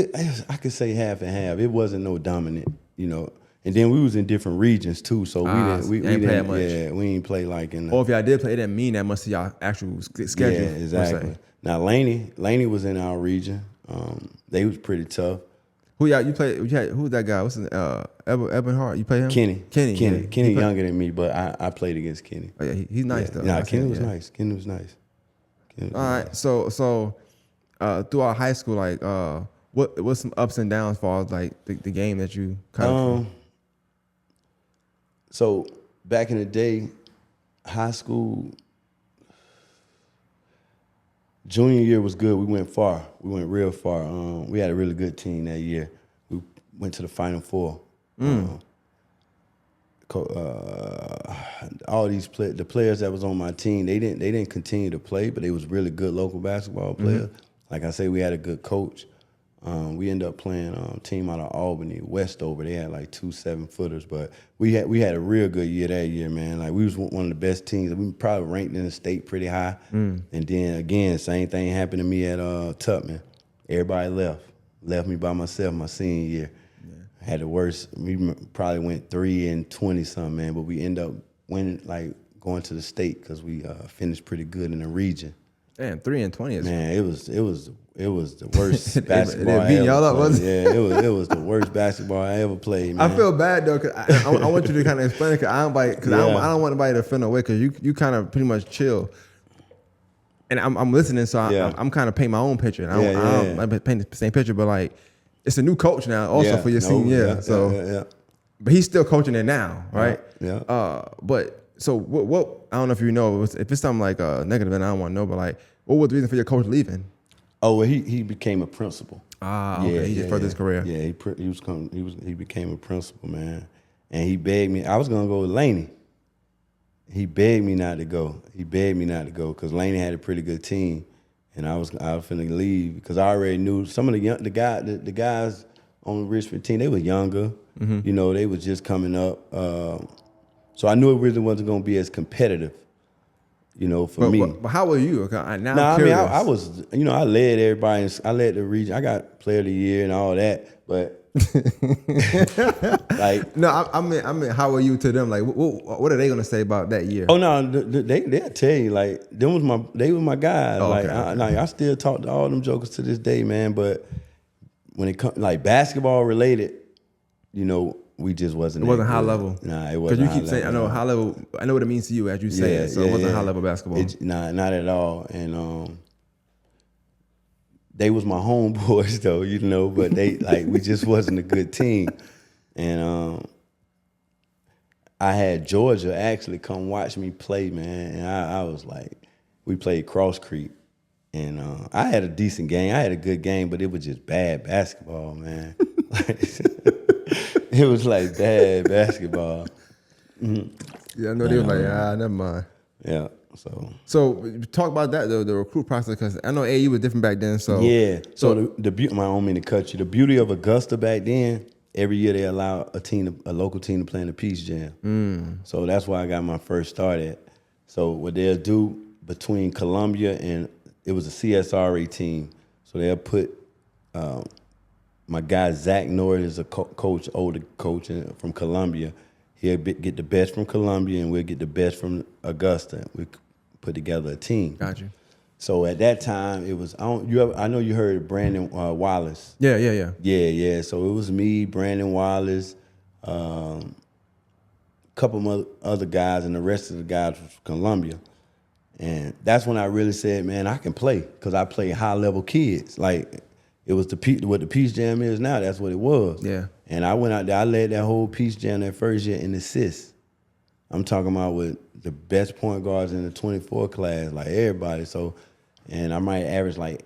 I could say half and half. It wasn't no dominant, you know. And then we was in different regions too, so we didn't play much. Yeah, we didn't play like in. Or if y'all did play, it didn't mean that much to y'all actual schedule. Yeah, exactly. Now Laney was in our region. They was pretty tough. Who you played? Who was that guy? What's his Eben Hart? You play him? Kenny younger than me, but I played against Kenny. Oh, yeah, he's nice though. Nah, Kenny was nice. Kenny was nice. All right, so throughout high school, like what's some ups and downs as far as like the game that you kind of. So back in the day, high school. Junior year was good. We went far. We went real far. We had a really good team that year. We went to the Final Four. All these the players that was on my team, they didn't continue to play, but they was really good local basketball players. Like I say, we had a good coach. We ended up playing a team out of Albany, Westover. They had like 2 7-footers, but we had a real good year that year, man. Like, we was one of the best teams. We probably ranked in the state pretty high. And then again, same thing happened to me at Tubman. Everybody left me by myself my senior year. Yeah. Had the worst. We probably went 3-20 something, man. But we ended up winning, like going to the state, because we finished pretty good in the region. Damn, 3-20 is, man. It was the worst basketball I ever y'all up, played. Yeah, it was the worst basketball I ever played, man. I feel bad though, cause I want you to kind of explain it, cause I don't want anybody to feel no way, cause you kind of pretty much chill, and I'm listening, so I'm kind of painting my own picture. And I don't paint the same picture, but like, it's a new coach now, also for your senior year. So but he's still coaching it now, right? Yeah. But so what? I don't know if you know if it's something like negative, and I don't want to know, but like, what was the reason for your coach leaving? Oh, well, he became a principal. Okay. He just furthered his career. Yeah, he became a principal, man, and he begged me. I was gonna go with Laney. He begged me not to go. Because Laney had a pretty good team, and I was finna leave because I already knew some of the guys on the Richmond team. They were younger, you know. They was just coming up, so I knew it really wasn't gonna be as competitive, you know, for me. But how were you? Now I'm I mean, curious. I was, you know, I led everybody. I led the region. I got Player of the Year and all that, but. Like no, I mean, how are you to them? Like, what are they gonna say about that year? Oh no, they'll tell you like they was my guys. Oh, like okay. I still talk to all them jokers to this day, man. But when it comes like basketball related, you know, we just wasn't. It wasn't high level. Nah, it wasn't. Because you keep saying, I know high level. I know what it means to you as you say it. So it wasn't high level basketball. Nah, not at all. And they was my homeboys though, you know. But they like we just wasn't a good team. And I had Georgia actually come watch me play, man. And I was like, we played Cross Creek. And I had a decent game. I had a good game, but it was just bad basketball, man. It was like bad basketball. Mm-hmm. Yeah, I know they were like, never mind. Yeah, So talk about that though, the recruit process, because I know AU was different back then. So yeah. So the beauty, I don't mean to cut you. The beauty of Augusta back then, every year they allow a local team to play in the Peace Jam. So that's why I got my first start at. So what they'll do between Columbia and it was a CSRA team. So they'll put my guy Zach Norris is a coach, older coach from Columbia. He'll get the best from Columbia, and we'll get the best from Augusta. We put together a team. Got you. So at that time, it was I know you heard of Brandon Wallace. Yeah. So it was me, Brandon Wallace, a couple of other guys, and the rest of the guys from Columbia. And that's when I really said, man, I can play, because I play high level kids. Like it was what the Peace Jam is now. That's what it was. Yeah. And I went out there. I led that whole Peace Jam that first year in assists. I'm talking about with the best point guards in the 24 class, like everybody. So, and I might average like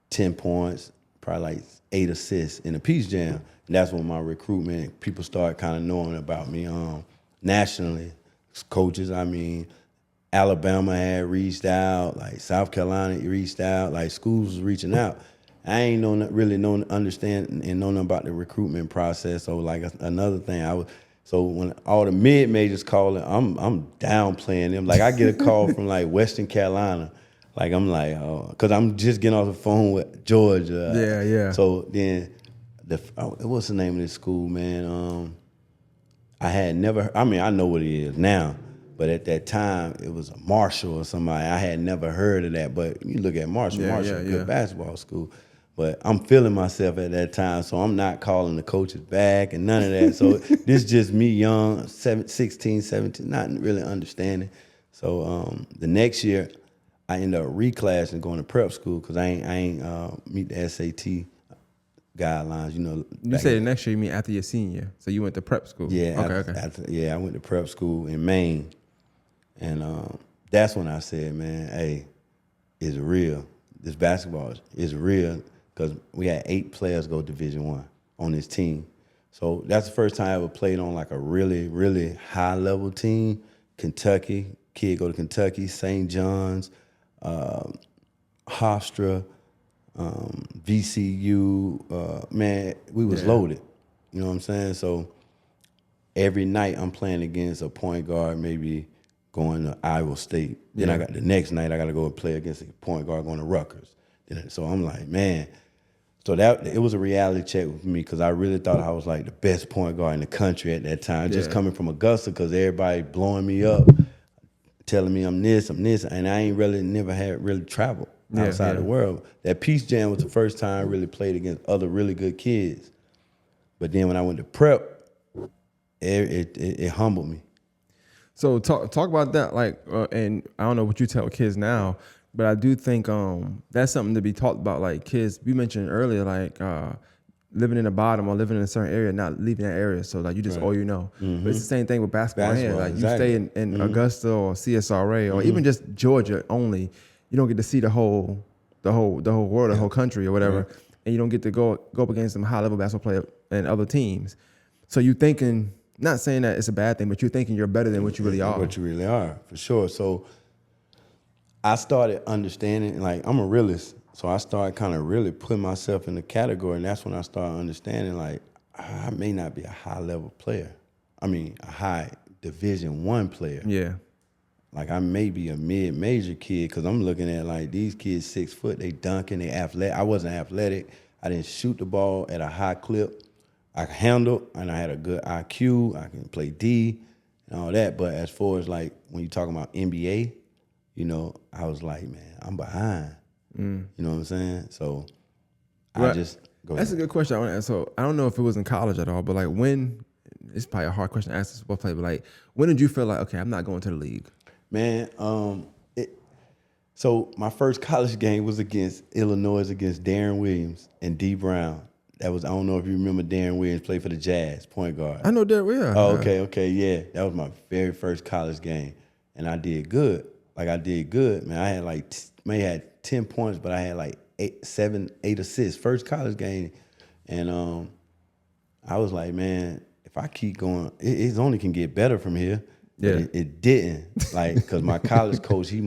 10 points, probably like 8 assists in the Peace Jam. And that's when my recruitment, people started kind of knowing about me nationally. Coaches, I mean, Alabama had reached out, like South Carolina reached out, like schools was reaching out. I ain't understand and know nothing about the recruitment process. So like another thing, so when all the mid majors calling, I'm downplaying them. Like I get a call from like Western Carolina, like I'm like, oh, because I'm just getting off the phone with Georgia. Yeah. So then, what's the name of this school, man? I had never. I mean, I know what it is now. But at that time, it was a Marshall or somebody. I had never heard of that. But you look at Marshall. Marshall, a good basketball school. But I'm feeling myself at that time, so I'm not calling the coaches back and none of that. So this just me young, 16, 17, not really understanding. So the next year, I ended up reclassing and going to prep school because I ain't meet the SAT guidelines, you know. You say the next year, you mean after your senior. So you went to prep school. Yeah. Okay. I went to prep school in Maine. And that's when I said, man, hey, it's real. This basketball is real, because we had 8 players go Division I on this team. So that's the first time I ever played on like a really, really high level team. Kentucky, kid go to Kentucky, St. John's, Hofstra, VCU. Man, we was loaded. You know what I'm saying? So every night I'm playing against a point guard, maybe going to Iowa State. Then I got the next night I got to go and play against a point guard going to Rutgers. So I'm like, man. So it was a reality check with me, because I really thought I was like the best point guard in the country at that time. Just coming from Augusta, because everybody blowing me up, telling me I'm this, and I ain't never had really traveled outside the world. That Peace Jam was the first time I really played against other really good kids. But then when I went to prep, it humbled me. So talk about that, like, and I don't know what you tell kids now, but I do think that's something to be talked about. Like kids, we mentioned earlier, like living in the bottom or living in a certain area, not leaving that area. So like you just all you know. But it's the same thing with basketball. Like exactly. You stay in Augusta or CSRA or even just Georgia only, you don't get to see the whole world, the whole country or whatever, and you don't get to go up against some high level basketball player and other teams. So you thinking, not saying that it's a bad thing, but you're thinking you're better than what you really are. What you really are, for sure. So I started understanding, like I'm a realist, so I started kind of really putting myself in the category, and that's when I started understanding, like, I may not be a high level player. I mean, a high Division I player. Yeah. Like I may be a mid-major kid, because I'm looking at like these kids 6 foot, they dunking, they athletic. I wasn't athletic. I didn't shoot the ball at a high clip. I handled, and I had a good IQ. I can play D and all that. But as far as like when you're talking about NBA, you know, I was like, man, I'm behind. You know what I'm saying? So I just go ahead. That's a good question. I want to ask. So I don't know if it was in college at all, but like when, it's probably a hard question to ask a sports player, but like when did you feel like, okay, I'm not going to the league? Man, so my first college game was against Illinois, against Darrin Williams and D. Brown. That was, I don't know if you remember Darrin Williams, played for the Jazz, point guard. I know Darrin, yeah. Oh, okay, yeah. That was my very first college game. And I did good. Like, I did good, man. I had like, may had 10 points, but I had like 8 assists. First college game. And I was like, man, if I keep going, it only can get better from here. Yeah. But it didn't. Like, because my college coach, he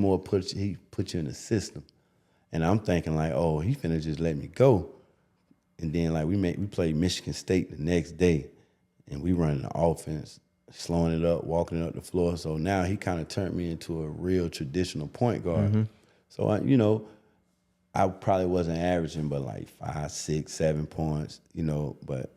put you in the system. And I'm thinking like, oh, he finna just let me go. And then like we played Michigan State the next day, and we running the offense, slowing it up, walking it up the floor. So now he kind of turned me into a real traditional point guard. So I probably wasn't averaging but like 5, 6, 7 points, but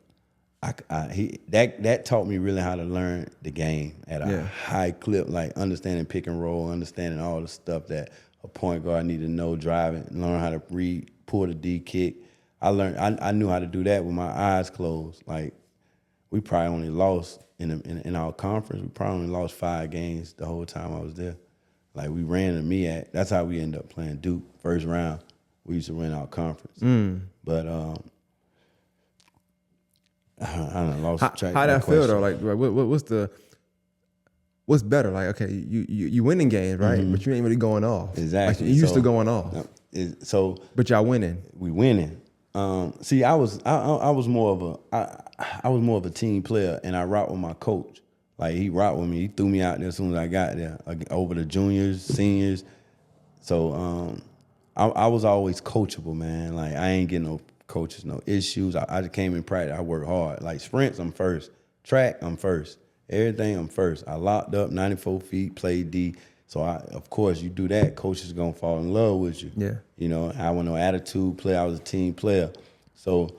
that taught me really how to learn the game at a high clip, like understanding pick and roll, understanding all the stuff that a point guard need to know, driving, learn how to read, pull the D kick. I knew how to do that with my eyes closed. Like, we probably only lost in our conference. We probably only lost 5 games the whole time I was there. Like, we ran to MEAC. That's how we ended up playing Duke first round. We used to win our conference. But I don't know, lost track. How that feel though? Like, what's better? Like, okay, you winning games, right? But you ain't really going off. Exactly. Like, you used to going off. But y'all winning. We winning. See, I was more of a team player, and I rocked with my coach. Like, he rocked with me. He threw me out there as soon as I got there, over the juniors, seniors. So I was always coachable, man. Like, I ain't getting no coaches, no issues. I just came in practice. I work hard. Like, sprints, I'm first. Track, I'm first. Everything, I'm first. I locked up 94 feet, played D. So, of course, you do that, coach is going to fall in love with you. Yeah. I was no attitude player. I was a team player. So,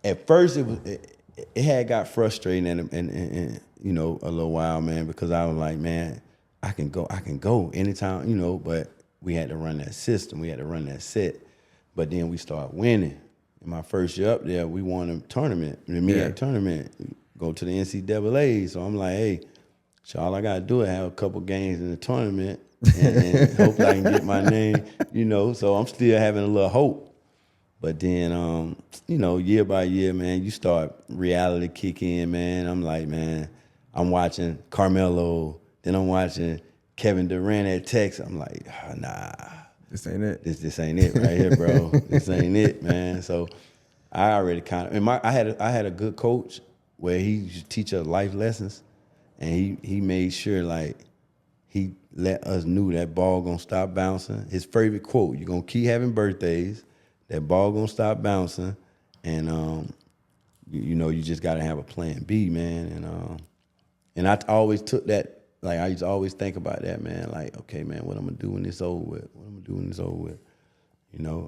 at first, it had got frustrating and a little while, man, because I was like, man, I can go anytime, but we had to run that system. We had to run that set. But then we started winning. In my first year up there, we won a tournament, the MEAC tournament, go to the NCAA. So I'm like, hey, so all I got to do is have a couple games in the tournament and hopefully I can get my name, So I'm still having a little hope. But then, year by year, man, you start reality kick in, man. I'm like, man, I'm watching Carmelo. Then I'm watching Kevin Durant at Texas. I'm like, nah. This ain't it. This ain't it right here, bro. This ain't it, man. So I already kind of, and I had a good coach where he used to teach us life lessons. And he made sure, like, he let us knew that ball gonna stop bouncing. His favorite quote, you're gonna keep having birthdays, that ball gonna stop bouncing, and you just gotta have a plan B, man. And I always took that, like, I used to always think about that, man. Like, okay, man, what I'm gonna do when this over with?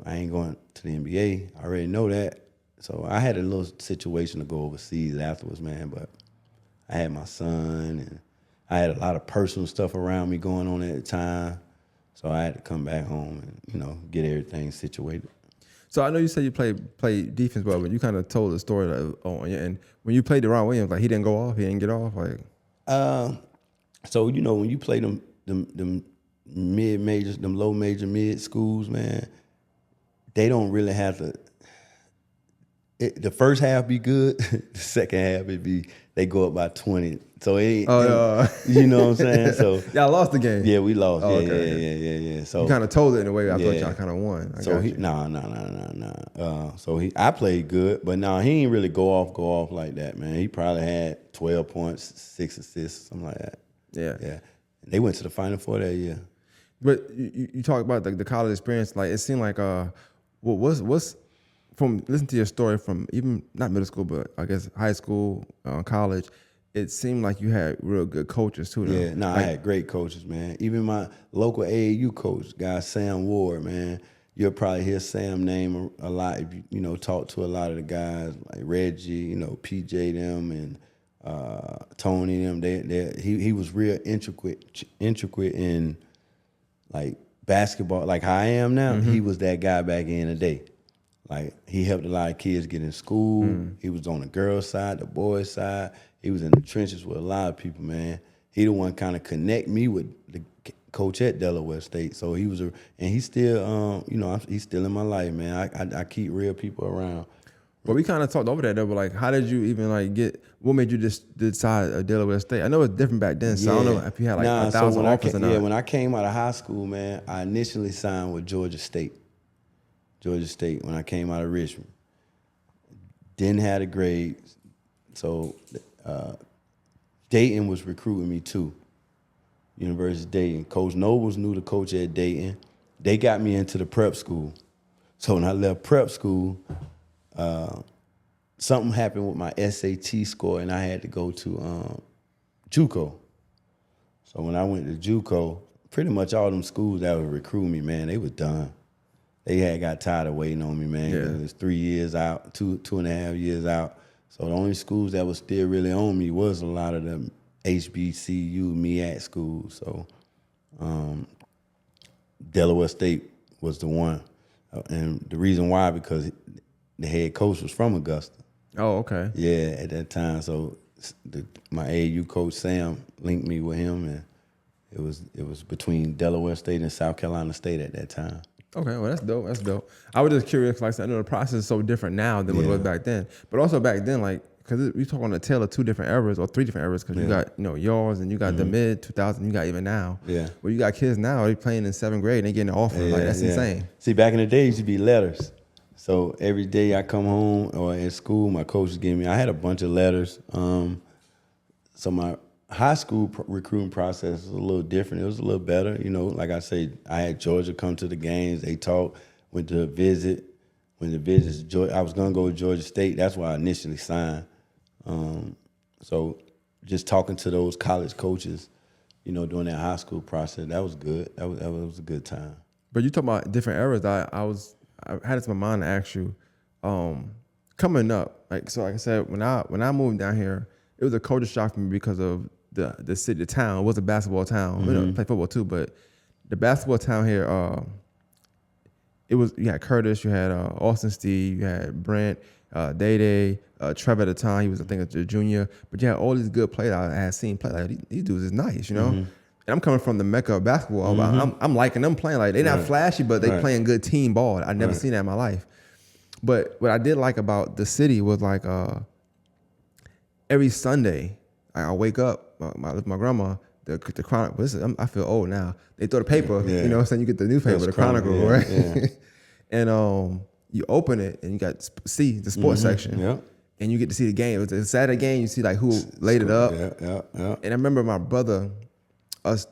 I ain't going to the NBA. I already know that. So I had a little situation to go overseas afterwards, man, but I had my son, and I had a lot of personal stuff around me going on at the time. So I had to come back home and, get everything situated. So I know you said you play defense well, but you kind of told the story and when you played Darrin Williams, like, he didn't go off, he didn't get off, like. So when you play them mid majors, them low major mid schools, man, they don't really have to. the first half be good, the second half they go up by 20. So you know what I'm saying? So y'all lost the game. Yeah, we lost. Oh, Yeah. So you kind of told it in a way I thought y'all kind of won. So I played good, but he ain't really go off like that, man. He probably had 12 points, 6 assists, something like that. Yeah. And they went to the Final Four that year. But you talk about the college experience. Like, it seemed like what's from listening to your story from even not middle school, but I guess high school, college. It seemed like you had real good coaches too. Yeah, I had great coaches, man. Even my local AAU coach, guy Sam Ward, man. You'll probably hear Sam's name a lot if you talk to a lot of the guys like Reggie, PJ them and Tony them. He was real intricate in like basketball, like how I am now. Mm-hmm. He was that guy back in the day. Like, he helped a lot of kids get in school. Mm. He was on the girls' side, the boys' side. He was in the trenches with a lot of people, man. He the one kind of connect me with the coach at Delaware State. So he was and he's still, he's still in my life, man. I keep real people around. But we kind of talked over that though. But like, how did you even what made you just decide Delaware State? I know it's different back then, so I don't know if you had 1,000 offers or not. Yeah, when I came out of high school, man, I initially signed with Georgia State when I came out of Richmond. Didn't have the grades. So Dayton was recruiting me too. University of Dayton. Coach Nobles knew the coach at Dayton. They got me into the prep school. So when I left prep school, something happened with my SAT score and I had to go to JUCO. So when I went to JUCO, pretty much all them schools that were recruiting me, man, they was done. They had got tired of waiting on me, man. Yeah. It was 3 years out, two and a half years out. So the only schools that was still really on me was a lot of them HBCU, MEAC schools. So Delaware State was the one. And the reason why, because the head coach was from Augusta. Oh, okay. Yeah, at that time. So my AAU coach, Sam, linked me with him, and it was between Delaware State and South Carolina State at that time. Okay, well, that's dope. I was just curious, like I said, I know the process is so different now than what it was back then. But also back then, like, because we talk on the tail of 2 different eras or 3 different eras, because you got, yours and you got the mid 2000s, you got even now. Yeah. Well, you got kids now, they playing in 7th grade and they getting an offer. Like, that's insane. See, back in the day, it used to be letters. So every day I come home or at school, my coach was giving me, I had a bunch of letters. So my high school recruiting process was a little different. It was a little better. Like I say, I had Georgia come to the games. They talked, went to a visit. When the visits, I was going to go to Georgia State. That's why I initially signed. So just talking to those college coaches, during that high school process, that was good. That was a good time. But you talk about different eras. I had it in my mind to ask you, coming up, like I said, when I moved down here, it was a culture shock for me because of the city, the town. It was a basketball town. Mm-hmm. Play football too, but the basketball town here, you had Curtis, you had Austin Steve, you had Brent, Day, Trevor at the time. He was, I think, a junior. But you had all these good players I had seen play. Like, these dudes is nice, Mm-hmm. And I'm coming from the mecca of basketball. Mm-hmm. I'm liking them playing. Like, they're not flashy, but they playing good team ball. I never seen that in my life. But what I did like about the city was like every Sunday, I wake up with my grandma. The Chronicle. I feel old now. They throw the paper. You know what I'm saying? You get the newspaper, the Chronicle, right? Yeah. And you open it and you got the sports section. Yeah. And you get to see the game. It was a Saturday game. You see like who laid it up. Yeah. And I remember my brother, us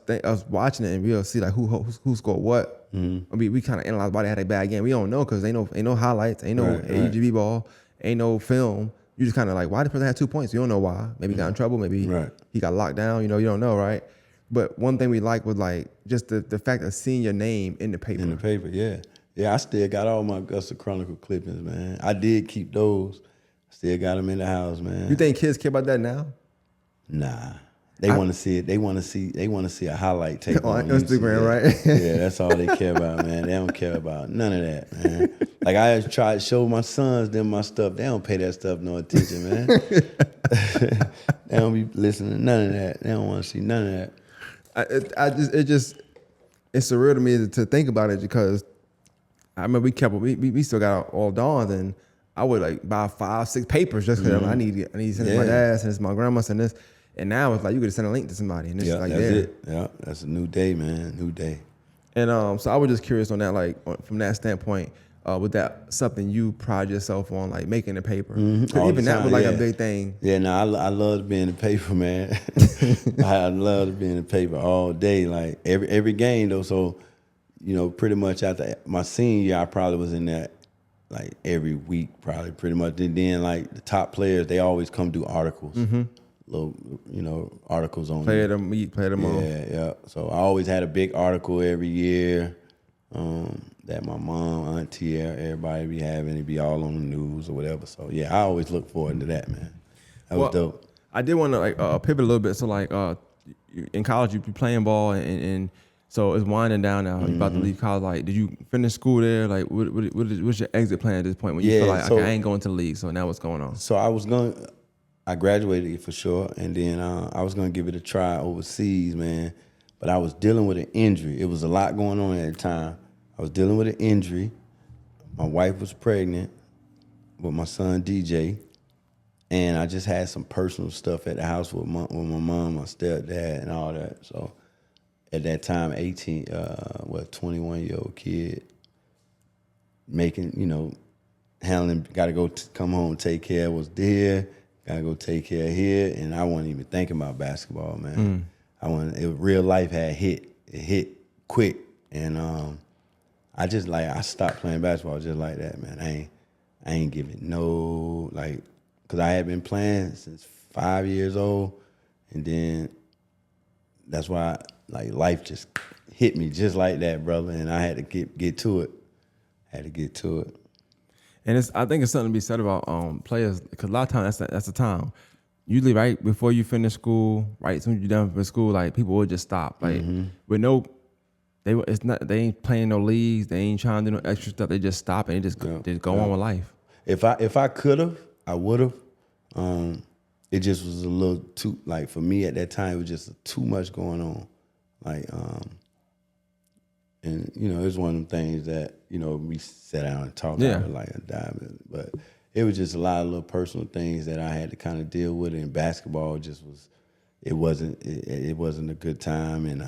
watching it, and we'll see like who scored what. Mm-hmm. We kind of analyze why they had a bad game. We don't know because ain't no highlights, ain't no AGB ball, ain't no film. You just kind of like, why the person had 2 points? You don't know why. Maybe he got in trouble. Maybe he got locked down. You don't know, right? But one thing we liked was like just the fact of seeing your name in the paper. In the paper, yeah. Yeah, I still got all my Augusta Chronicle clippings, man. I did keep those. Still got them in the house, man. You think kids care about that now? Nah. They want to see it. They want to see a highlight tape on Instagram, right? Yeah, that's all they care about, man. They don't care about none of that, man. Like I try to show my sons them my stuff. They don't pay that stuff no attention, man. They don't be listening to none of that. They don't want to see none of that. It's surreal to me to think about it because I remember we still got all dawns, and I would like buy 5-6 papers just because I need to send it to my dad, send this to my grandma, send this. And now it's like you could send a link to somebody, and it's like that's there. it. Yeah, that's a new day, man. New day. And so I was just curious on that, like from that standpoint, was that something you pride yourself on, like making the paper? Even that was like a big thing. Yeah, no, I love to be in the paper, man. I love to be in the paper all day, like every game though. So, you know, pretty much after my senior year, I probably was in that like every week, probably pretty much. And then like the top players, they always come do articles. Little, you know, articles on play them on. Yeah. So I always had a big article every year that my mom, auntie, everybody be having. It'd be all on the news or whatever. So yeah, I always look forward to that, man. That was dope. I did want to like pivot a little bit. So like in college, you be playing ball, and so it's winding down now. You about to leave college. Like, did you finish school there? Like, what's your exit plan at this point when you feel like, okay, I ain't going to the league? So now what's going on? So I graduated for sure, and then I was gonna give it a try overseas, man. But I was dealing with an injury. It was a lot going on at the time. I was dealing with an injury. My wife was pregnant with my son DJ, and I just had some personal stuff at the house with my mom, my stepdad, and all that. So at that time, 21-year-old kid, making, you know, handling, got to come home, take care, was there. Gotta go take care of here, and I wasn't even thinking about basketball, man. Real life had hit. It hit quick, and I stopped playing basketball just like that, man. I ain't giving no, like, cause I had been playing since 5 years old, and then that's why like life just hit me just like that, brother, and I had to get to it. And I think it's something to be said about players, because a lot of times that's the time. Usually, right before you finish school, right as soon as you're done with school, like people will just stop. Like with they ain't playing no leagues, they ain't trying to do no extra stuff. They just stop and they just go on with life. If I could have, I would have. It just was a little too, like for me at that time, it was just too much going on. Like and you know, it's one of them things that, you know, we sat down and talked about it like a diamond. But it was just a lot of little personal things that I had to kind of deal with. And basketball just wasn't a good time. And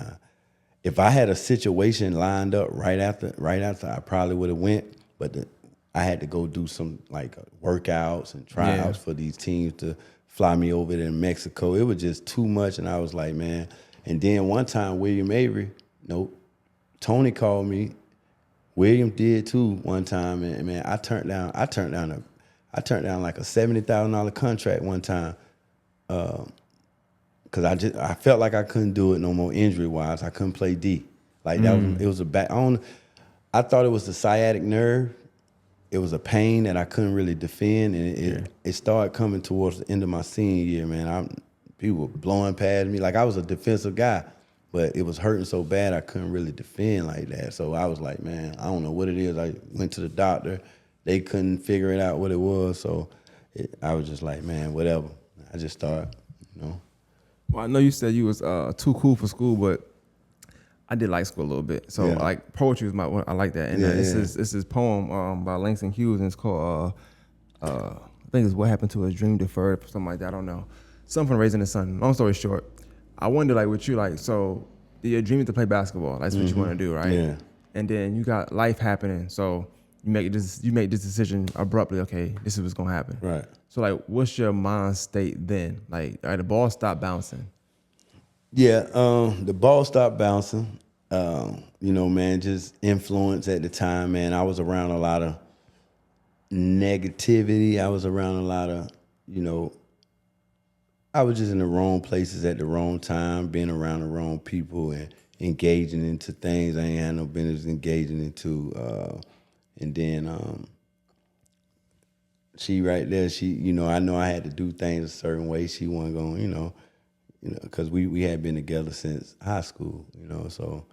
if I had a situation lined up right after, I probably would have went. But I had to go do some like workouts and tryouts for these teams to fly me over there in Mexico. It was just too much, and I was like, man. And then one time, William Avery, Tony called me. William did too one time, and man, I turned down like a $70,000 contract one time, because I felt like I couldn't do it no more injury wise. I couldn't play D. Like it was a back. I thought it was the sciatic nerve. It was a pain that I couldn't really defend, and it started coming towards the end of my senior year, man. People were blowing past me. Like, I was a defensive guy, but it was hurting so bad I couldn't really defend like that. So I was like, man, I don't know what it is. I went to the doctor. They couldn't figure it out what it was. So I was just like, man, whatever. I just started, Well, I know you said you was too cool for school, but I did like school a little bit. So like poetry was I like that. And this is poem by Langston Hughes, and it's called I think it's What Happened to a Dream Deferred, something like that. I don't know. Something Raising the Sun. Long story short, I wonder, like, with you, like, so your dream is to play basketball. That's what you want to do, right? Yeah. And then you got life happening, so you make this decision abruptly. Okay, this is what's gonna happen. Right. So, like, what's your mind state then? Like, the ball stopped bouncing. Yeah, the ball stopped bouncing. Man, just influence at the time, man. I was around a lot of negativity. I was around a lot of, I was just in the wrong places at the wrong time, being around the wrong people and engaging into things I ain't had no business engaging into. And then she right there, I know I had to do things a certain way. She wasn't going, because we had been together since high school, so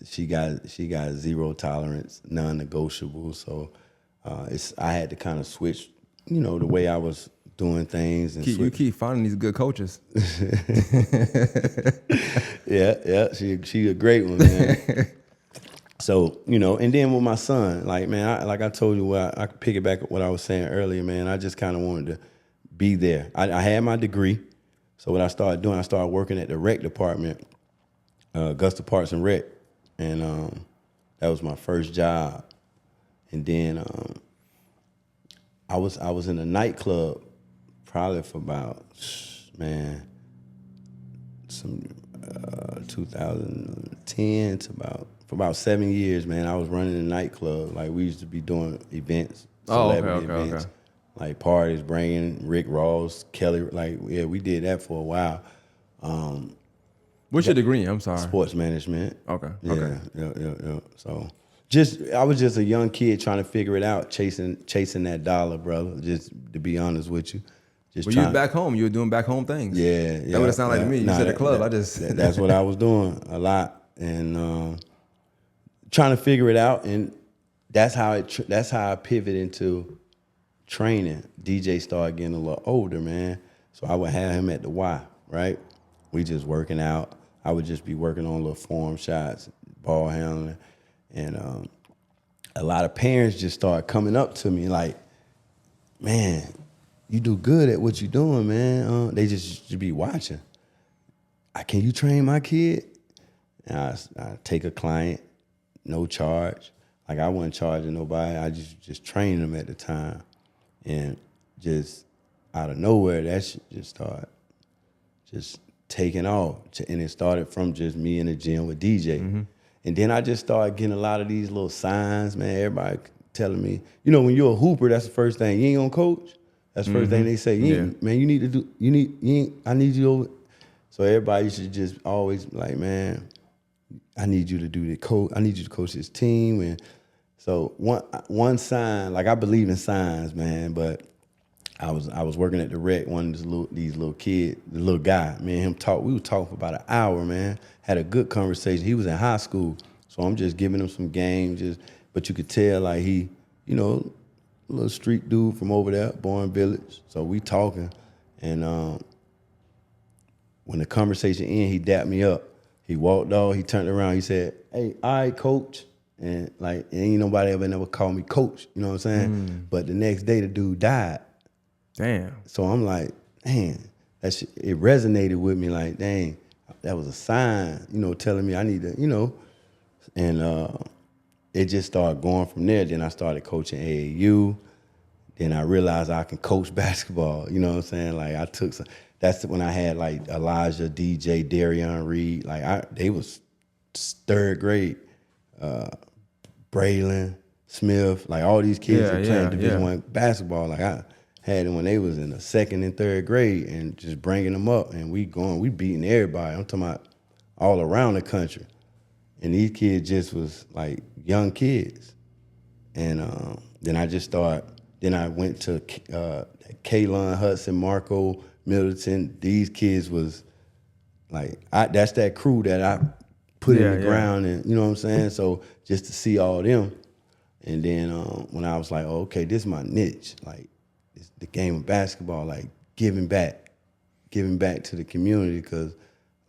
she got zero tolerance, non-negotiable. So I had to kind of switch, the way I was doing things. And you keep finding these good coaches. Yeah, she a great one, man. So, and then with my son, like, man, like I told you, I could piggyback what I was saying earlier, man. I just kind of wanted to be there. I had my degree. So what I started doing, I started working at the rec department, Augusta Parks and Rec. And that was my first job. And then I was in a nightclub probably for about, 2010 to for about 7 years, man. I was running a nightclub. Like, we used to be doing events, celebrity events, like parties, bringing Rick Ross, Kelly. Like, yeah, we did that for a while. What's your degree? I'm sorry. Sports management. Okay. Yeah, okay. Yeah. So I was just a young kid trying to figure it out, chasing that dollar, brother. Just to be honest with you. Well, you was back home. You were doing back home things. Yeah. That would have sounded like to me. You said a club. That's what I was doing a lot, and trying to figure it out. And that's how I pivoted into training. DJ started getting a little older, man. So I would have him at the Y, right? We just working out. I would just be working on little form shots, ball handling, and a lot of parents just started coming up to me like, man, you do good at what you're doing, man. They just be watching. Can you train my kid? And I take a client, no charge. Like, I wasn't charging nobody. I just trained them at the time. And just out of nowhere, that shit just started just taking off. And it started from just me in the gym with DJ. Mm-hmm. And then I just started getting a lot of these little signs, man. Everybody telling me, when you're a hooper, that's the first thing. You ain't gonna coach? That's the first thing they say. Man, you need to do, I need you over. So everybody should just always like, man, I need you to do the coach. I need you to coach this team. And so one sign, like, I believe in signs, man, but I was working at the rec, one of these little kids, the little guy, me and him we were talking for about an hour, man. Had a good conversation. He was in high school, so I'm just giving him some games, but you could tell, like, he, a little street dude from over there, Bourne Village. So we talking, and when the conversation ended, he dapped me up. He walked off, he turned around, he said, "Hey, all right, coach." And like, ain't nobody never called me coach, you know what I'm saying? But the next day, the dude died. Damn. So I'm like, man, it resonated with me, like, dang, that was a sign, telling me I need to, and it just started going from there. Then I started coaching AAU. Then I realized I can coach basketball. You know what I'm saying? Like, that's when I had like Elijah, DJ, Darrin, Reed. Like, they was third grade. Braylon, Smith, like all these kids that playing Division I basketball. Like, I had them when they was in the second and third grade, and just bringing them up, and we beating everybody. I'm talking about all around the country. And these kids just was like young kids. And then I went to Kaylon, Hudson, Marco, Middleton. These kids was like, that's that crew that I put in the ground, and you know what I'm saying? So just to see all them. And then when I was like, oh, okay, this is my niche. Like, it's the game of basketball, like giving back to the community, because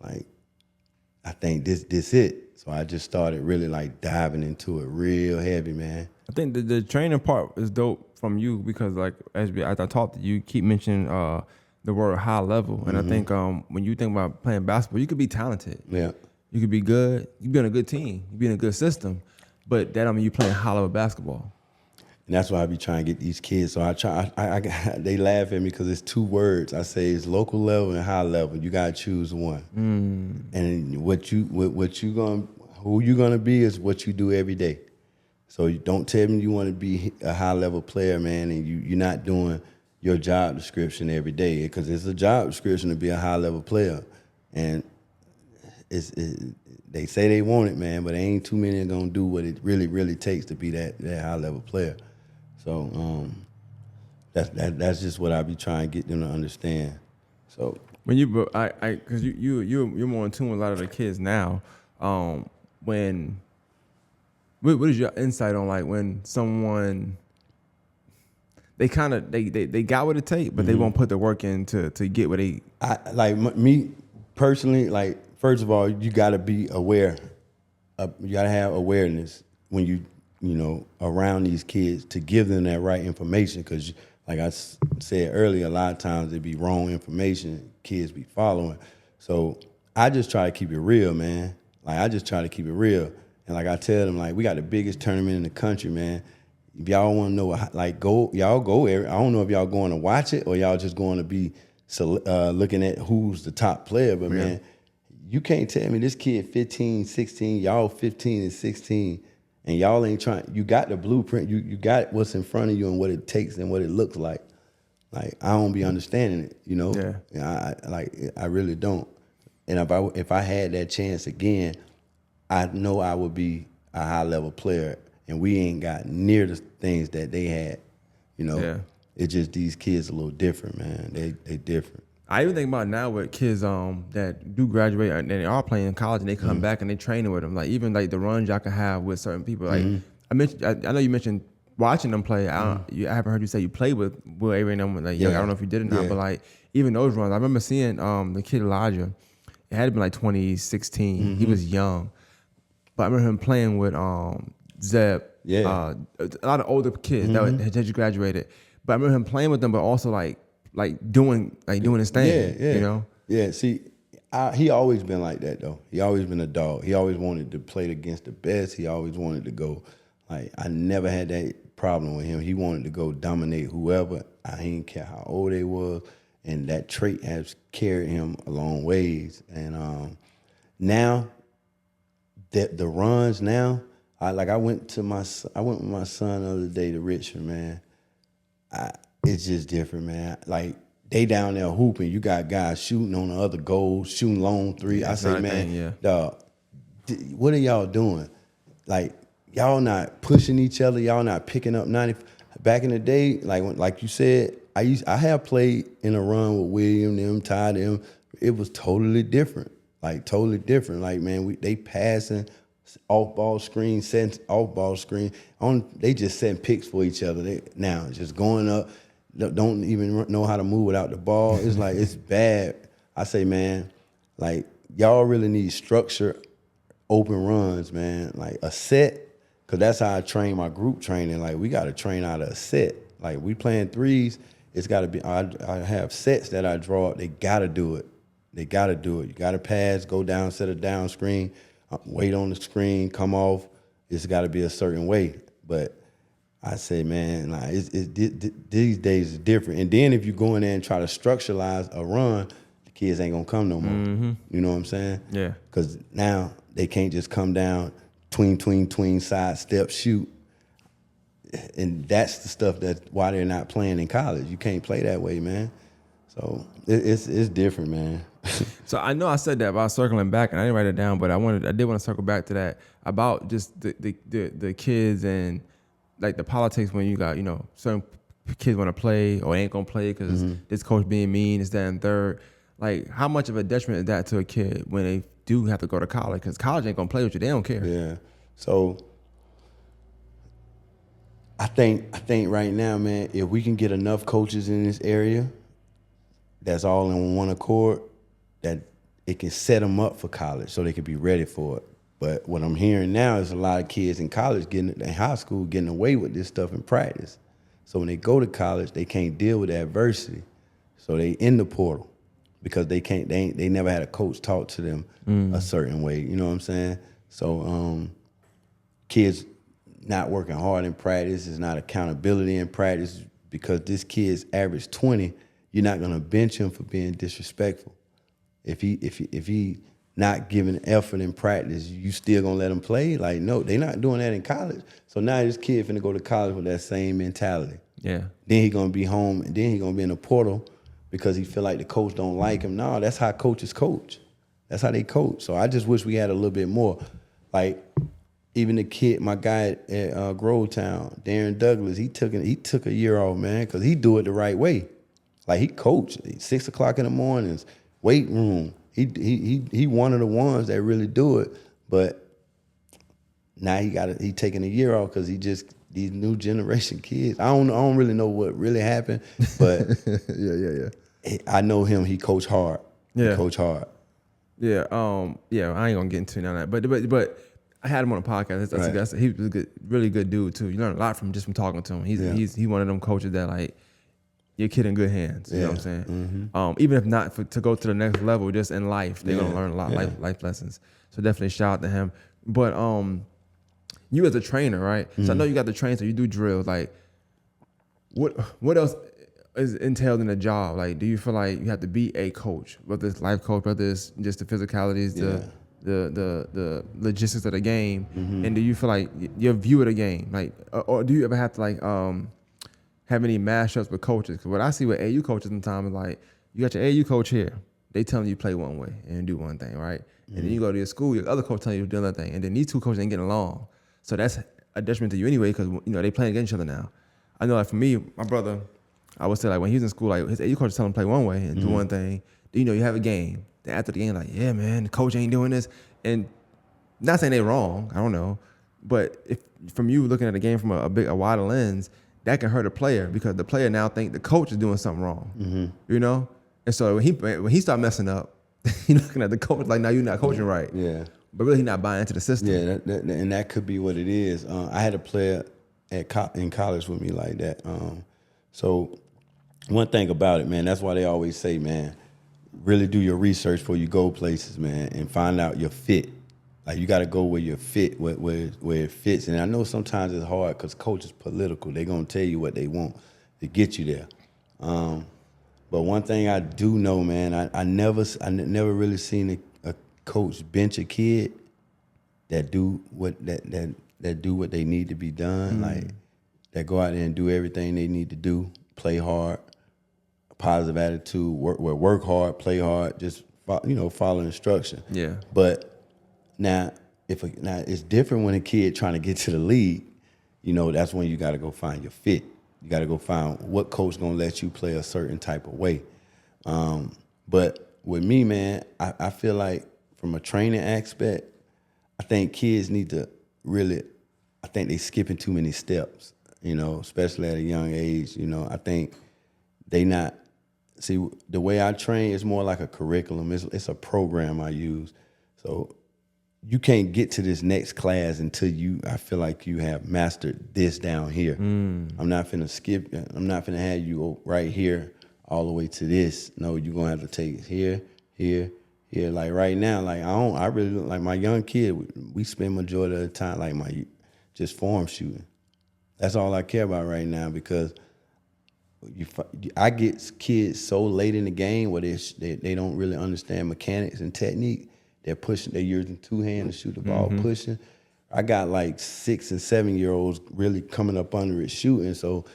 like, I think this it. So I just started really like diving into it real heavy, man. I think the training part is dope from you, because like as I talked to you, keep mentioning the word high level. And I think when you think about playing basketball, you could be talented. Yeah. You could be good. You could be on a good team. You be in a good system. But that don't mean you playing high level basketball. And that's why I be trying to get these kids. So they laugh at me because it's two words. I say it's local level and high level. You gotta choose one. And who you gonna be is what you do every day. So you don't tell me you want to be a high level player, man, and you're not doing your job description every day, because it's a job description to be a high level player. And they say they want it, man, but ain't too many gonna do what it really, really takes to be that high level player. So that's just what I be trying to get them to understand. So when because you're more in tune with a lot of the kids now. What is your insight on like when someone they got what it takes, but they won't put the work in to get what they me personally, like, first of all, you got to be aware you gotta have awareness when you around these kids to give them that right information, because like I said earlier, a lot of times it be wrong information kids be following. So I just try to keep it real, man. Like I just try to keep it real, and like I tell them, like we got the biggest tournament in the country, man. If y'all want to know, like y'all go. I don't know if y'all going to watch it or y'all just going to be looking at who's the top player, but man, you can't tell me this kid 15, 16, y'all 15 and 16. And y'all ain't trying. You got the blueprint. You got what's in front of you and what it takes and what it looks like. Like I don't be understanding it, Yeah. I really don't. And if I had that chance again, I know I would be a high level player. And we ain't got near the things that they had. Yeah. It's just these kids a little different, man. They different. I even think about now with kids that do graduate and they are playing in college and they come back and they training with them. Like even like the runs y'all can have with certain people. Like I know you mentioned watching them play. I haven't heard you say you played with Will Avery and them. Like I don't know if you did or not, but like even those runs, I remember seeing the kid Elijah. It had been like 2016. He was young, but I remember him playing with Zeb. Yeah, a lot of older kids that had just graduated. But I remember him playing with them, but also like doing his thing. Yeah. See, he always been like that though. He always been a dog. He always wanted to play against the best. He always wanted to go. Like I never had that problem with him. He wanted to go dominate whoever. I didn't care how old they was, and that trait has carried him a long ways. And now that the runs now, I went with my son the other day to Richmond, man. It's just different, man. Like they down there hooping. You got guys shooting on the other goals, shooting long three. I say, man, dog, what are y'all doing? Like y'all not pushing each other. Y'all not picking up 90. Back in the day, like you said, I have played in a run with William, them, Ty, them. It was totally different. Like totally different. Like man, they passing. Off ball screen, off ball screen. They just setting picks for each other. Now just going up, don't even know how to move without the ball. It's like it's bad. I say, man, like y'all really need structure, open runs, man. Like a set, cause that's how I train my group training. Like we got to train out of a set. Like we playing threes, it's got to be. I have sets that I draw up. They got to do it. You got to pass, go down, set a down screen. Wait on the screen, come off. It's got to be a certain way. But I say, man, like these days is different. And then if you go in there and try to structuralize a run, the kids ain't gonna come no more. You know what I'm saying? Yeah. Because now they can't just come down, tween, side step, shoot. And that's the stuff that's why they're not playing in college. You can't play that way, man. So it's different, man. So I know I said that about circling back, and I didn't write it down, but I did want to circle back to that about just the kids and like the politics when you got certain kids want to play or ain't gonna play because this coach being mean, this, that, and third. Like how much of a detriment is that to a kid when they do have to go to college? Because college ain't gonna play with you; they don't care. Yeah. So I think right now, man, if we can get enough coaches in this area that's all in one accord, that it can set them up for college so they can be ready for it. But what I'm hearing now is a lot of kids in college in high school getting away with this stuff in practice. So when they go to college, they can't deal with the adversity. So they in the portal because they never had a coach talk to them a certain way. You know what I'm saying? So kids not working hard in practice, is not accountability in practice, because this kid's average 20, you're not gonna bench him for being disrespectful. If he not giving effort in practice, you still gonna let him play? Like, no, they not doing that in college. So now this kid finna go to college with that same mentality. Yeah. Then he gonna be home, and then he gonna be in the portal because he feel like the coach don't like him. No, that's how coaches coach. That's how they coach. So I just wish we had a little bit more. Like, even the kid, my guy at Grovetown, Darrin Douglas, he took a year off, man, because he do it the right way. Like, he coached 6 o'clock in the mornings, weight room. He one of the ones that really do it. But now he taking a year off because these new generation kids. I don't really know what really happened, but yeah. I know him. He coach hard. Yeah, he coach hard. Yeah, I ain't gonna get into none of that. But I had him on a podcast. He was a good, really good dude too. You learn a lot from talking to him. He's one of them coaches that like your kid in good hands. You know what I'm saying? Even if not to go to the next level, just in life, they're gonna learn a lot life lessons. So definitely shout out to him. But you as a trainer, right? So I know you got the train, so you do drills. Like, what else is entailed in the job? Like, do you feel like you have to be a coach, whether it's life coach, whether it's just the physicalities, the logistics of the game, and do you feel like your view of the game, like, or do you ever have to like have any mashups with coaches? Because what I see with AU coaches sometimes is like, you got your AU coach here, they telling you play one way and do one thing, right? And then you go to your school, your other coach telling you to do another thing, and then these two coaches ain't getting along, so that's a detriment to you anyway, because they playing against each other now. I know, like for me, my brother, I would say like when he was in school, like his AU coach telling him to play one way and do one thing. Then, you have a game. Then after the game, like, yeah, man, the coach ain't doing this. And not saying they wrong, I don't know, but if from you looking at the game from a wider lens, that can hurt a player because the player now think the coach is doing something wrong, And so when he start messing up, he looking at the coach like, now you're not coaching right. Yeah. But really, he not buying into the system. Yeah, and that could be what it is. I had a player in college with me like that. So one thing about it, man, that's why they always say, man, really do your research before you go places, man, and find out your fit. Like, you got to go where you're fit, where it fits. And I know sometimes it's hard because coach is political. They're going to tell you what they want to get you there. But one thing I do know, man, I never really seen a coach bench a kid that do what they need to be done, like that go out there and do everything they need to do, play hard, positive attitude, work hard, play hard, just follow instruction. Yeah. But now it's different when a kid trying to get to the league. That's when you got to go find your fit. You got to go find what coach gonna let you play a certain type of way. But with me, man, I feel like from a training aspect, I think kids need to really, I think they skipping too many steps, especially at a young age. I think they not, see, the way I train is more like a curriculum. It's a program I use. So you can't get to this next class until I feel like you have mastered this down here. I'm not finna skip. I'm not finna have you right here all the way to this. No, you're gonna have to take it here, here, here. Like right now, like I really like my young kid. We spend majority of the time like just form shooting. That's all I care about right now because I get kids so late in the game where they don't really understand mechanics and technique. They're pushing. They're using two hands to shoot the ball, pushing. I got like 6 and 7-year-olds really coming up under it shooting. So,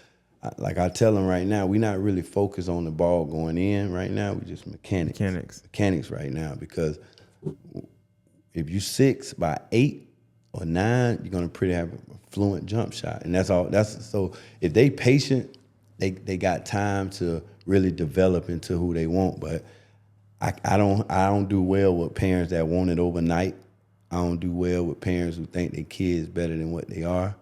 I tell them right now, we're not really focused on the ball going in right now. We just mechanics right now because if you 6 by 8 or 9, you're gonna pretty have a fluent jump shot, and that's all. So if they patient, they got time to really develop into who they want, but. I don't do well with parents that want it overnight. I don't do well with parents who think their kids better than what they are,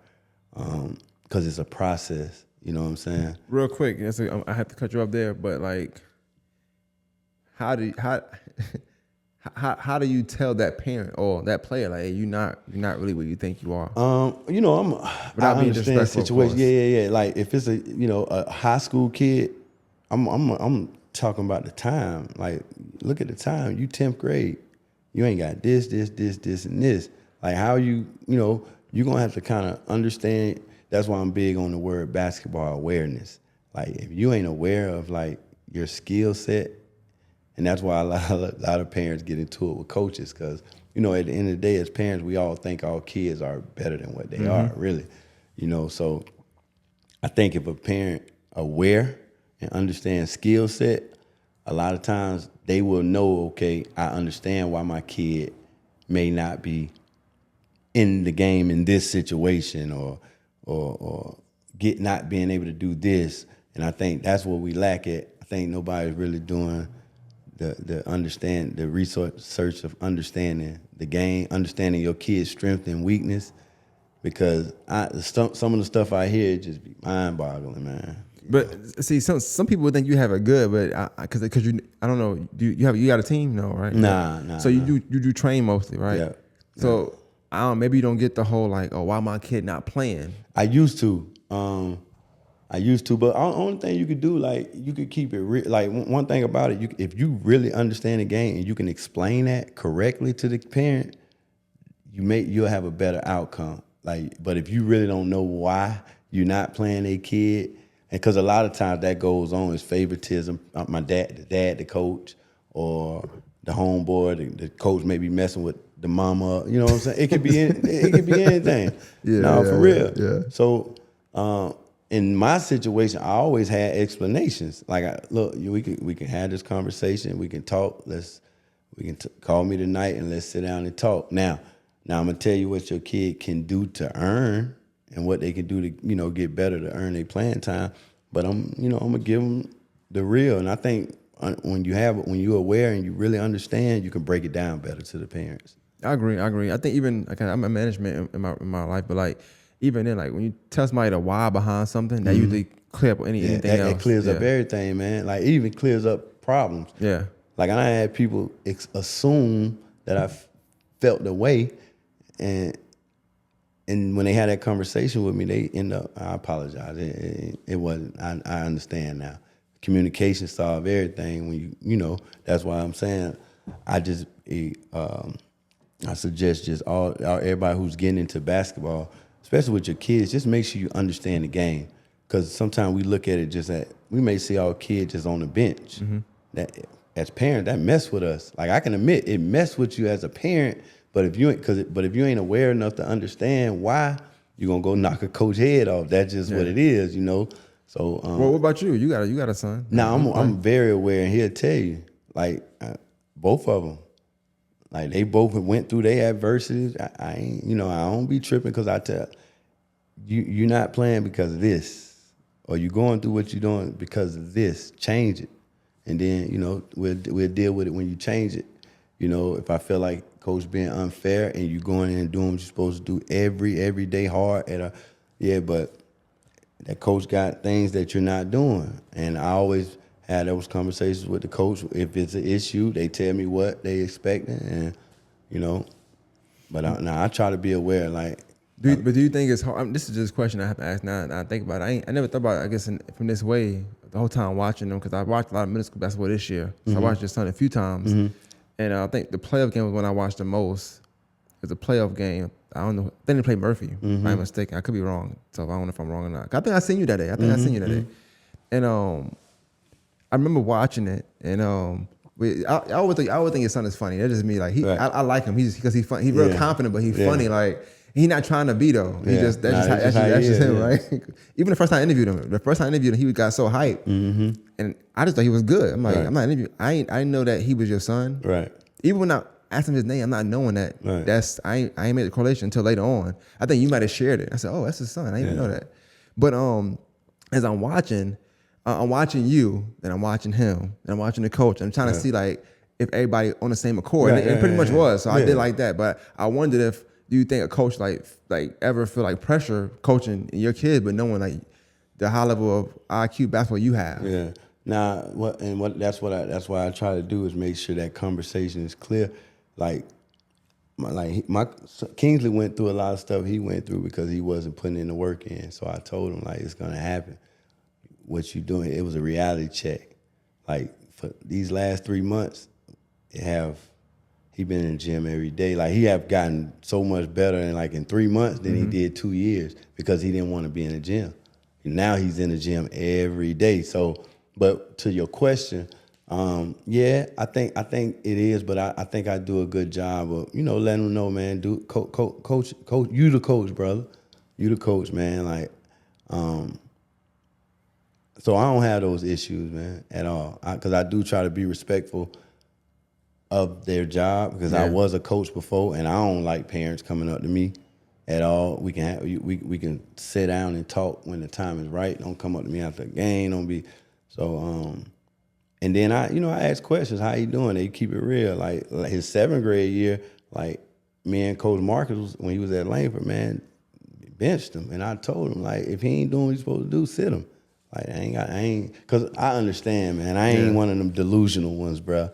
because it's a process. You know what I'm saying? Real quick, I have to cut you up there, but like, how do you tell that parent or that player like, hey, you're not really what you think you are? I understand the situation. Yeah. Like if it's a high school kid, I'm talking about the time. Like, look at the time. You 10th grade. You ain't got this, and this. Like, how you're going to have to kind of understand. That's why I'm big on the word basketball awareness. Like, if you ain't aware of, like, your skill set, and that's why a lot of parents get into it with coaches because, at the end of the day, as parents, we all think our kids are better than what they are, really. So I think if a parent aware and understand skill set, a lot of times they will know, okay, I understand why my kid may not be in the game in this situation or not being able to do this. And I think that's what we lack at. I think nobody's really doing the research of understanding the game, understanding your kid's strength and weakness, because some of the stuff I hear just be mind-boggling, man. But see, some people would think you have it good, but because you, I don't know, you got a team? No, right? Nah. So you do train mostly, right? Yeah. So maybe you don't get the whole like, oh, why my kid not playing? I used to, but the only thing you could do, like, you could keep it real. Like, one thing about it, if you really understand the game and you can explain that correctly to the parent, you'll have a better outcome. Like, but if you really don't know why you're not playing a kid, and because a lot of times that goes on is favoritism. My dad, the coach, or the homeboy, the coach may be messing with the mama. You know what I'm saying? It could be anything. For real. Yeah. So in my situation, I always had explanations. Like, look, we can have this conversation. We can talk. Call me tonight and let's sit down and talk. Now I'm gonna tell you what your kid can do to earn and what they can do to, get better to earn their playing time. But I'm gonna give them the real. And I think when you're aware and you really understand, you can break it down better to the parents. I agree. I think even like I'm in management in my life, but like even then, like when you tell somebody the why behind something, that usually clear up anything else. It clears up everything, man. Like, it even clears up problems. Yeah. Like, I had people assume that I felt the way, and when they had that conversation with me, they end up. I apologize. It wasn't. I understand now. Communication solves everything. When you that's why I'm saying I suggest just everybody who's getting into basketball, especially with your kids, just make sure you understand the game. Because sometimes we look at it we may see our kid just on the bench. Mm-hmm. That as parents, that mess with us. Like, I can admit it mess with you as a parent. But if you ain't aware enough to understand why, you're gonna go knock a coach head off. That's just what it is, So, well, what about you? You got a son? Now I'm very aware, and he'll tell you, like, both of them, like, they both went through their adversities. I ain't, I don't be tripping because I tell you're not playing because of this, or you're going through what you're doing because of this. Change it, and then we'll deal with it when you change it. If I feel like coach being unfair and you going in and doing what you're supposed to do every day hard but that coach got things that you're not doing. And I always had those conversations with the coach. If it's an issue, they tell me what they expecting, and but I try to be aware. Like, do you think it's hard? This is just a question I have to ask now. And I think about it. I never thought about it, I guess, from this way the whole time watching them, because I watched a lot of middle school basketball this year. So I watched your son a few times. Mm-hmm. And I think the playoff game was when I watched the most. It was a playoff game. I don't know. Then they played Murphy. If I'm mistaken. I could be wrong. So I don't know if I'm wrong or not. I think I seen you that day. Day. And I remember watching it. And I always think your son is funny. That's just me. Like, I like him. Because he's funny. He's real confident, but he's funny. Like, he's not trying to be though. That's just him, right? Even the first time I interviewed him, he got so hyped, and I just thought he was good. I'm like, I'm not interviewing. I didn't know that he was your son. Right. Even when I asked him his name, I'm not knowing that. Right. I ain't made the correlation until later on. I think you might have shared it. I said, oh, that's his son. I didn't even know that. But as I'm watching you, and I'm watching him, and I'm watching the coach. I'm trying to see like if everybody on the same accord, and it pretty much was. So I did like that. But I wondered if. Do you think a coach like ever feel like pressure coaching your kid, but knowing like the high level of IQ basketball you have? Yeah. Now, that's why I try to do is make sure that conversation is clear. Like my Kingsley went through a lot of stuff he went through because he wasn't putting in the work in. So I told him, like, it's gonna happen. What you doing? It was a reality check. Like, for these last 3 months, he been in the gym every day. Like, he have gotten so much better in 3 months than he did 2 years because he didn't want to be in the gym. And now he's in the gym every day. So, but to your question, I think it is, but I think I do a good job of, letting them know, man, coach, you the coach, brother. You the coach, man. Like, so I don't have those issues, man, at all. Because I do try to be respectful of their job, because I was a coach before, and I don't like parents coming up to me at all. We can sit down and talk when the time is right. Don't come up to me after the game. Don't be so. And then I ask questions. How you doing? They keep it real. Like his 7th grade year, like, me and Coach Marcus, when he was at Langford, man, benched him, and I told him, like, if he ain't doing what he's supposed to do, sit him. Like, I ain't, because I understand, man. I ain't one of them delusional ones, bro.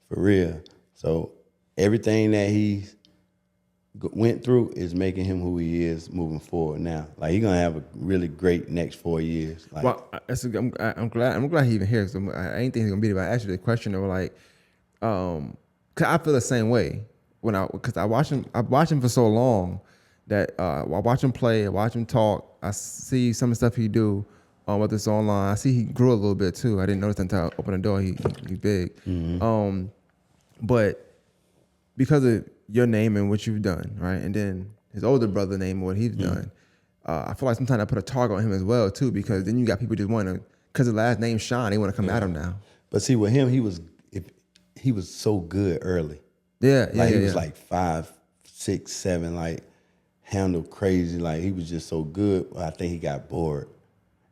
For real. So everything that he's went through is making him who he is moving forward now. Like he's gonna have a really great next 4 years. Like, well, I'm glad he even here. Cause I ain't think he's gonna beat it. But I asked you the question of like, cause I feel the same way because I watch him for so long that I watch him play, I watch him talk, I see some of the stuff he do. Whether it's online, I see he grew a little bit too. I didn't notice until I opened the door. He big, but because of your name and what you've done, right, and then his older brother name and what he's done, I feel like sometimes I put a target on him as well too. Because then you got people just want to, because his last name's Sean, they want to come at him now. But see, with him, he was so good early. Yeah, like he was like 5, 6, 7, like handled crazy. Like he was just so good. I think he got bored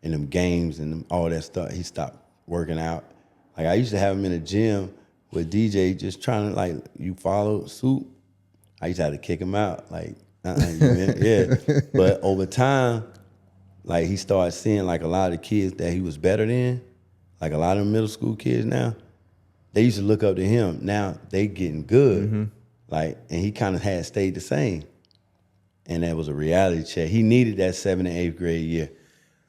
in them games and all that stuff. He stopped working out. Like I used to have him in the gym with DJ, just trying to like, you follow suit. I used to have to kick him out. Like, yeah. But over time, like he started seeing like a lot of the kids that he was better than, like a lot of middle school kids now, they used to look up to him. Now they getting good. Like, and he kind of had stayed the same. And that was a reality check. He needed that 7th and 8th grade year.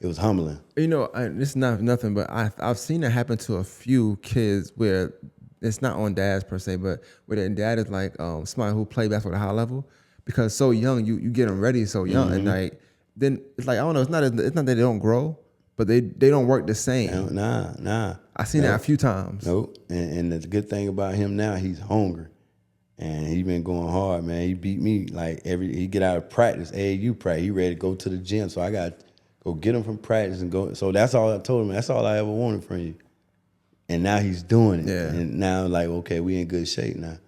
It was humbling. You know, it's not nothing, but I've seen it happen to a few kids where it's not on dads per se, but where their dad is like somebody who play basketball at a high level, because so young you get them ready so young, and like then it's like I don't know, it's not that they don't grow, but they don't work the same. Nah. I've seen that a few times. Nope. And the good thing about him now, he's hungry. And he been going hard, man. He beat me like he get out of practice, AAU practice. He ready to go to the gym. So I got to go get him from practice and go. So that's all I told him. That's all I ever wanted from you. And now he's doing it. Yeah. And now like, okay, we in good shape now.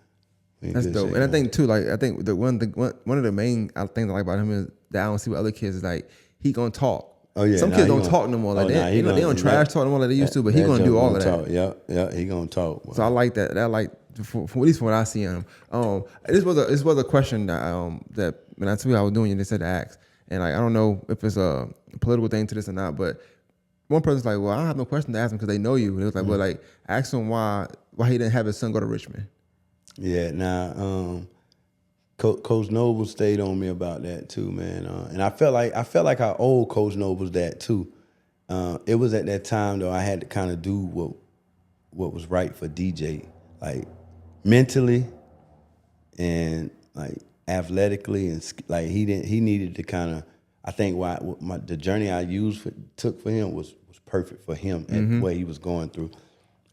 That's dope. And I think too, like I think one of the main things I like about him is that I don't see with other kids is like he gonna talk. Oh yeah. Some kids don't talk no more. Like they don't trash talk no more like they used to, but he gonna do all of that. Yeah, he gonna talk. Boy. So I like that. That like for at least from what I see in him. This was a question that when I told you I was doing it, they said to ask, and like I don't know if it's a political thing to this or not, but one person's like, well, I don't have no question to ask him because they know you. And it was like, well, like ask him why he didn't have his son go to Richmond. Yeah. Now, Coach Noble stayed on me about that too, man. And I felt like how old Coach Noble's that too. It was at that time though I had to kind of do what was right for DJ, like mentally and like athletically, and like he needed to kind of. I think the journey I took for him was perfect for him and what he was going through.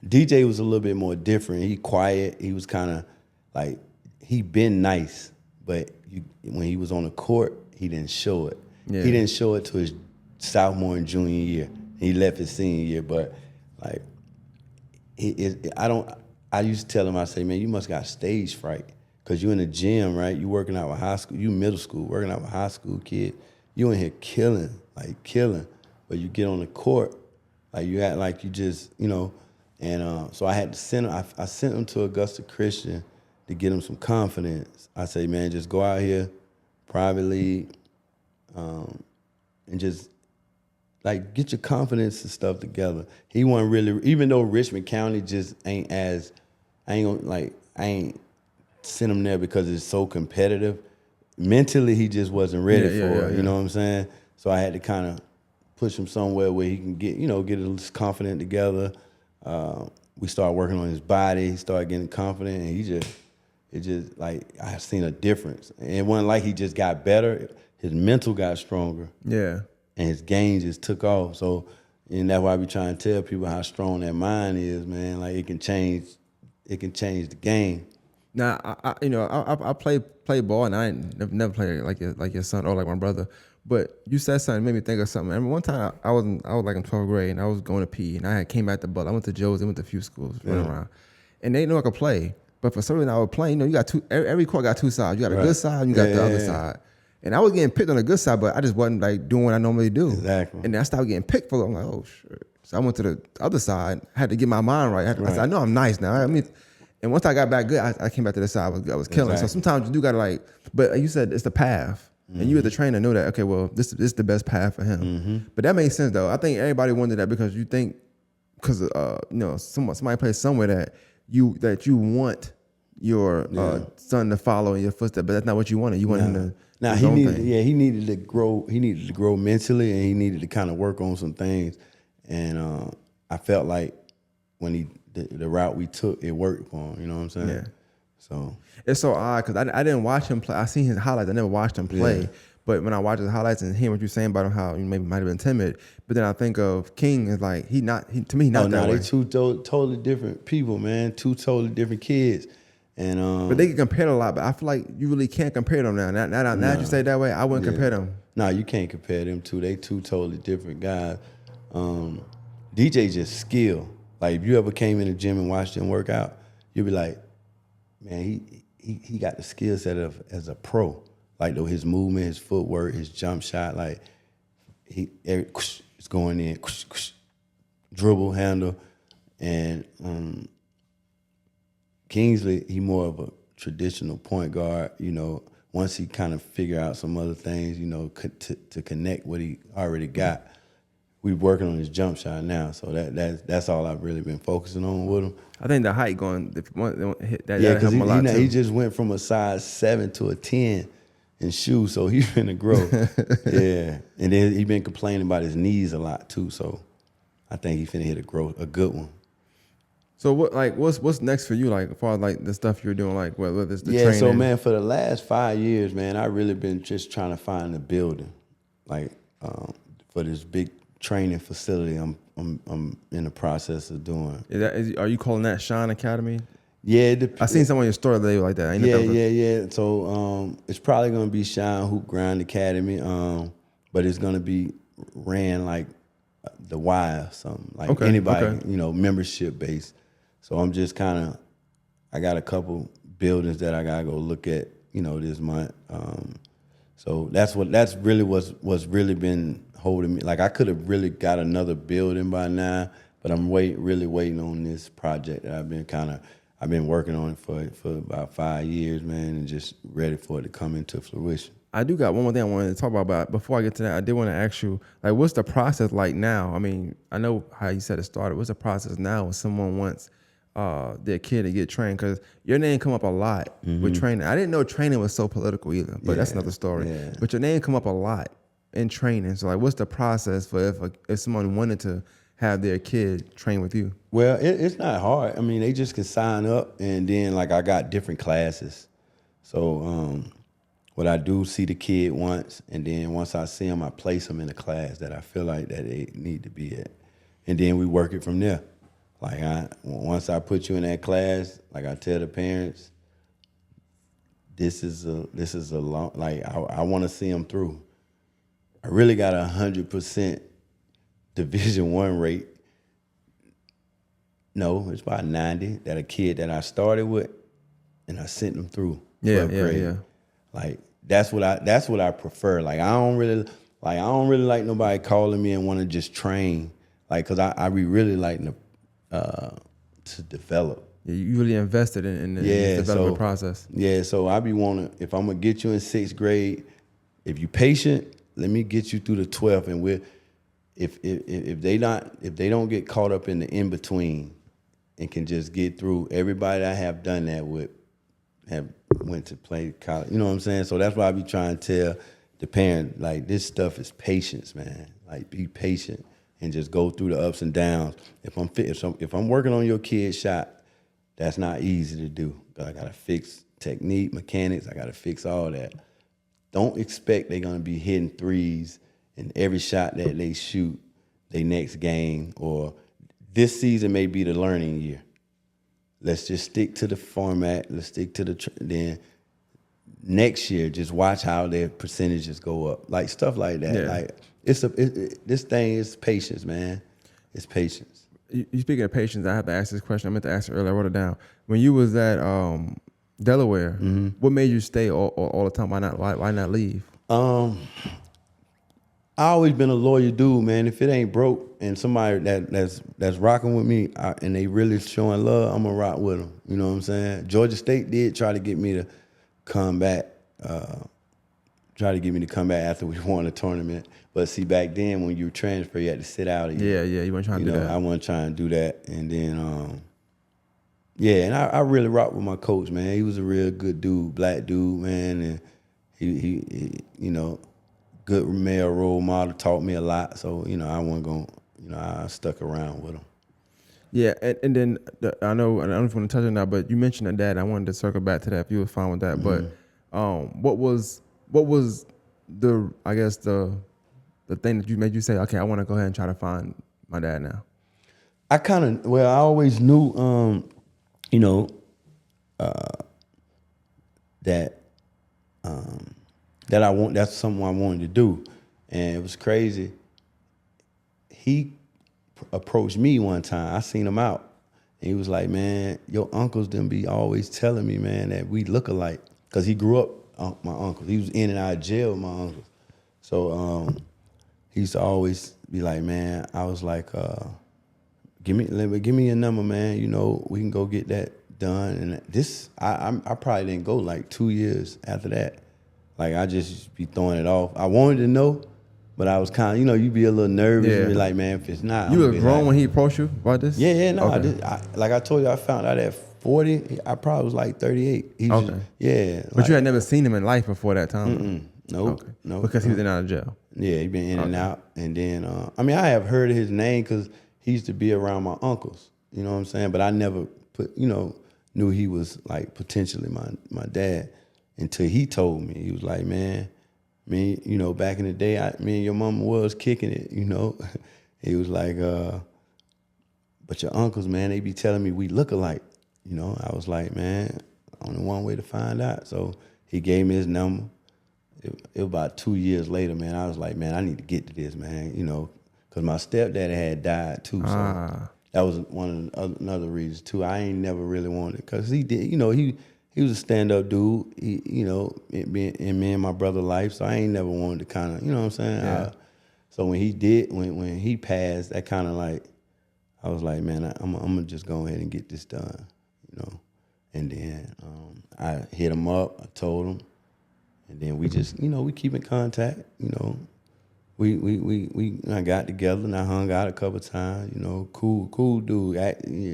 DJ was a little bit more different. He quiet. He was kind of like he been nice. But when he was on the court, he didn't show it. Yeah. He didn't show it to his sophomore and junior year. He left his senior year. But like, I used to tell him, I say, man, you must got stage fright because you in the gym, right? You working out with high school. You middle school, working out with high school kid. You in here killing. But you get on the court, like you act like you just, And so I had to send him. I sent him to Augusta Christian to get him some confidence. I say, man, just go out here, private league, and just like get your confidence and stuff together. He wasn't really, even though Richmond County just ain't as, I ain't sent him there because it's so competitive. Mentally, he just wasn't ready for it. You know what I'm saying? So I had to kind of push him somewhere where he can get his confidence together. We started working on his body. He started getting confident, and it just like I seen a difference. And it wasn't like he just got better. His mental got stronger. Yeah. And his game just took off. So, and that's why I be trying to tell people how strong that mind is, man. Like it can change the game. Now, I play ball, and I ain't never played like your son or like my brother. But you said something, made me think of something. I remember one time I was like in 12th grade, and I was going to PE, and I came back to Butler. I went to Joe's, I went to a few schools, running around, and they know I could play. But for some reason, I would play. You got every court got two sides. You got a good side, and you got the other side. And I was getting picked on the good side, but I just wasn't like doing what I normally do. Exactly. And then I started getting picked for it. I'm like, oh shit. So I went to the other side. I had to get my mind right. I said, I know I'm nice now. I mean, and once I got back good, I came back to the side. I was killing. Exactly. So sometimes you do gotta like. But you said it's the path. And you as the trainer know that, okay, well, this is the best path for him. But that makes sense though. I think everybody wondered that because you think, because somebody plays somewhere that you want your son to follow in your footsteps, but that's not what you wanted. You wanted him to. Now he needed to grow. He needed to grow mentally, and he needed to kind of work on some things. And I felt like when the route we took, it worked for him. You know what I'm saying? Yeah. So it's so odd because I didn't watch him play. I seen his highlights. I never watched him play. Yeah. But when I watch his highlights and hear what you're saying about him, how he maybe might have been timid, but then I think of King as like to me he's not that way. They two totally different people, man. Two totally different kids. And but they get compared a lot, but I feel like you really can't compare them now. Now you say it that way, I wouldn't compare them. No, you can't compare them two. They two totally different guys. DJ just skill. Like if you ever came in the gym and watched him work out, you'd be like, man, he got the skill set of as a pro. Like though his movement, his footwork, his jump shot, like it's going in, dribble, handle, and Kingsley, he more of a traditional point guard. You know, once he kind of figure out some other things, you know, to connect what he already got. We're working on his jump shot now, so that's all I've really been focusing on with him. I think the height going, if you want to hit that, yeah, because he just went from a size 7 to a 10 in shoes, so he's finna grow. Yeah, and then he been complaining about his knees a lot too, so I think he finna hit a good one. So what's next for you, like as far as like the stuff you're doing, like whether it's the training? So man, for the last 5 years, man, I really been just trying to find a building, like for this big training facility. I'm in the process of doing. Are you calling that Shine Academy? Yeah, I seen some on your story today like that. Yeah. So it's probably gonna be Shine Hoop Grind Academy, but it's gonna be ran like the Y or something, like anybody, you know, membership based. So I'm just I got a couple buildings that I gotta go look at, you know, this month. So that's really what's really been holding me. Like I could have really got another building by now, but I'm really waiting on this project that I've been working on for about 5 years, man, and just ready for it to come into fruition. I do got one more thing I wanted to talk about, but before I get to that, I did want to ask you, like, what's the process like now? I mean, I know how you said it started. What's the process now when someone wants their kid to get trained? Because your name come up a lot with training. I didn't know training was so political either, but that's another story. Yeah. But your name come up a lot in training. So, like, what's the process for if someone wanted to have their kid train with you? Well, it's not hard. I mean, they just can sign up, and then, like, I got different classes. So, what I do, see the kid once, and then once I see them, I place them in a class that I feel like that they need to be at. And then we work it from there. Like once I put you in that class, like I tell the parents, this is a long, like I want to see them through. I really got 100% Division I rate. No, it's about 90 that a kid that I started with, and I sent them through. Yeah. Like that's what I prefer. Like I don't really like nobody calling me and want to just train. Like, cause I really like to develop. Yeah, you really invested in the development process. Yeah, so I be wanting, if I'm gonna get you in 6th grade, if you patient, let me get you through the 12th, and if they don't get caught up in the in between, and can just get through. Everybody I have done that with have went to play college. You know what I'm saying? So that's why I be trying to tell the parent, like, this stuff is patience, man. Like, be patient and just go through the ups and downs. If I'm working on your kid's shot, that's not easy to do. I gotta fix technique, mechanics. I gotta fix all that. Don't expect they're gonna be hitting threes in every shot that they shoot their next game, or this season may be the learning year. Let's just stick to the format. Let's stick to then next year, just watch how their percentages go up. Like, stuff like that. Yeah. Like, this thing is patience, man. It's patience. You speaking of patience, I have to ask this question. I meant to ask it earlier. I wrote it down. When you was at Delaware, what made you stay all the time? Why not leave? I always been a loyal dude, man. If it ain't broke and somebody that's rocking with me and they really showing love, I'm gonna rock with them. You know what I'm saying? Georgia State did try to get me to come back. After we won the tournament. But see, back then when you transfer, you had to sit out a year. Yeah, you weren't trying to do that. I wasn't trying to do that. And then Yeah, and I really rocked with my coach, man. He was a real good dude, black dude, man, and he you know, good male role model, taught me a lot. So, you know, I wasn't going, you know, I stuck around with him. Yeah, and then I know, and I don't know if you want to touch on that, but you mentioned that dad. I wanted to circle back to that if you were fine with that. Mm-hmm. But what was the, I guess, the thing that you made you say, okay, I want to go ahead and try to find my dad now? I always knew, you know, that that's something I wanted to do. And it was crazy. He approached me one time. I seen him out. And he was like, man, your uncles didn't be always telling me, man, that we look alike. Because he grew up, my uncle. He was in and out of jail with my uncles. So he used to always be like, man, I was like, give me your number, man. You know, we can go get that done. And this, I probably didn't go like 2 years after that. Like, I just be throwing it off. I wanted to know, but I was kind of, you know, you be a little nervous. Yeah. And be like, man, if it's not. You were grown when he approached you about this? Yeah, no. Okay. Like I told you, I found out at 40. I probably was like 38. Okay. Yeah. But like, you had never seen him in life before that time? Nope. Okay. Nope. Because he was in and out of jail? Yeah, he been in and out. And then, I have heard of his name because he used to be around my uncles. You know what I'm saying? But I never knew he was like potentially my dad until he told me. He was like, man, you know, back in the day, me and your mama was kicking it, you know. He was like, but your uncles, man, they be telling me we look alike. You know, I was like, man, only one way to find out. So he gave me his number. It was about 2 years later, man, I was like, man, I need to get to this, man, you know, because my stepdaddy had died too. So that was another reason too. I ain't never really wanted, because he did, you know, he was a stand-up dude, you know, in me and my brother's life. So I ain't never wanted to kind of, you know what I'm saying? Yeah. So when he passed, that kind of like, I was like, man, I'm gonna just go ahead and get this done, you know. And then I hit him up, I told him, and then we just, you know, we keep in contact, you know. I got together and I hung out a couple times, you know, cool dude,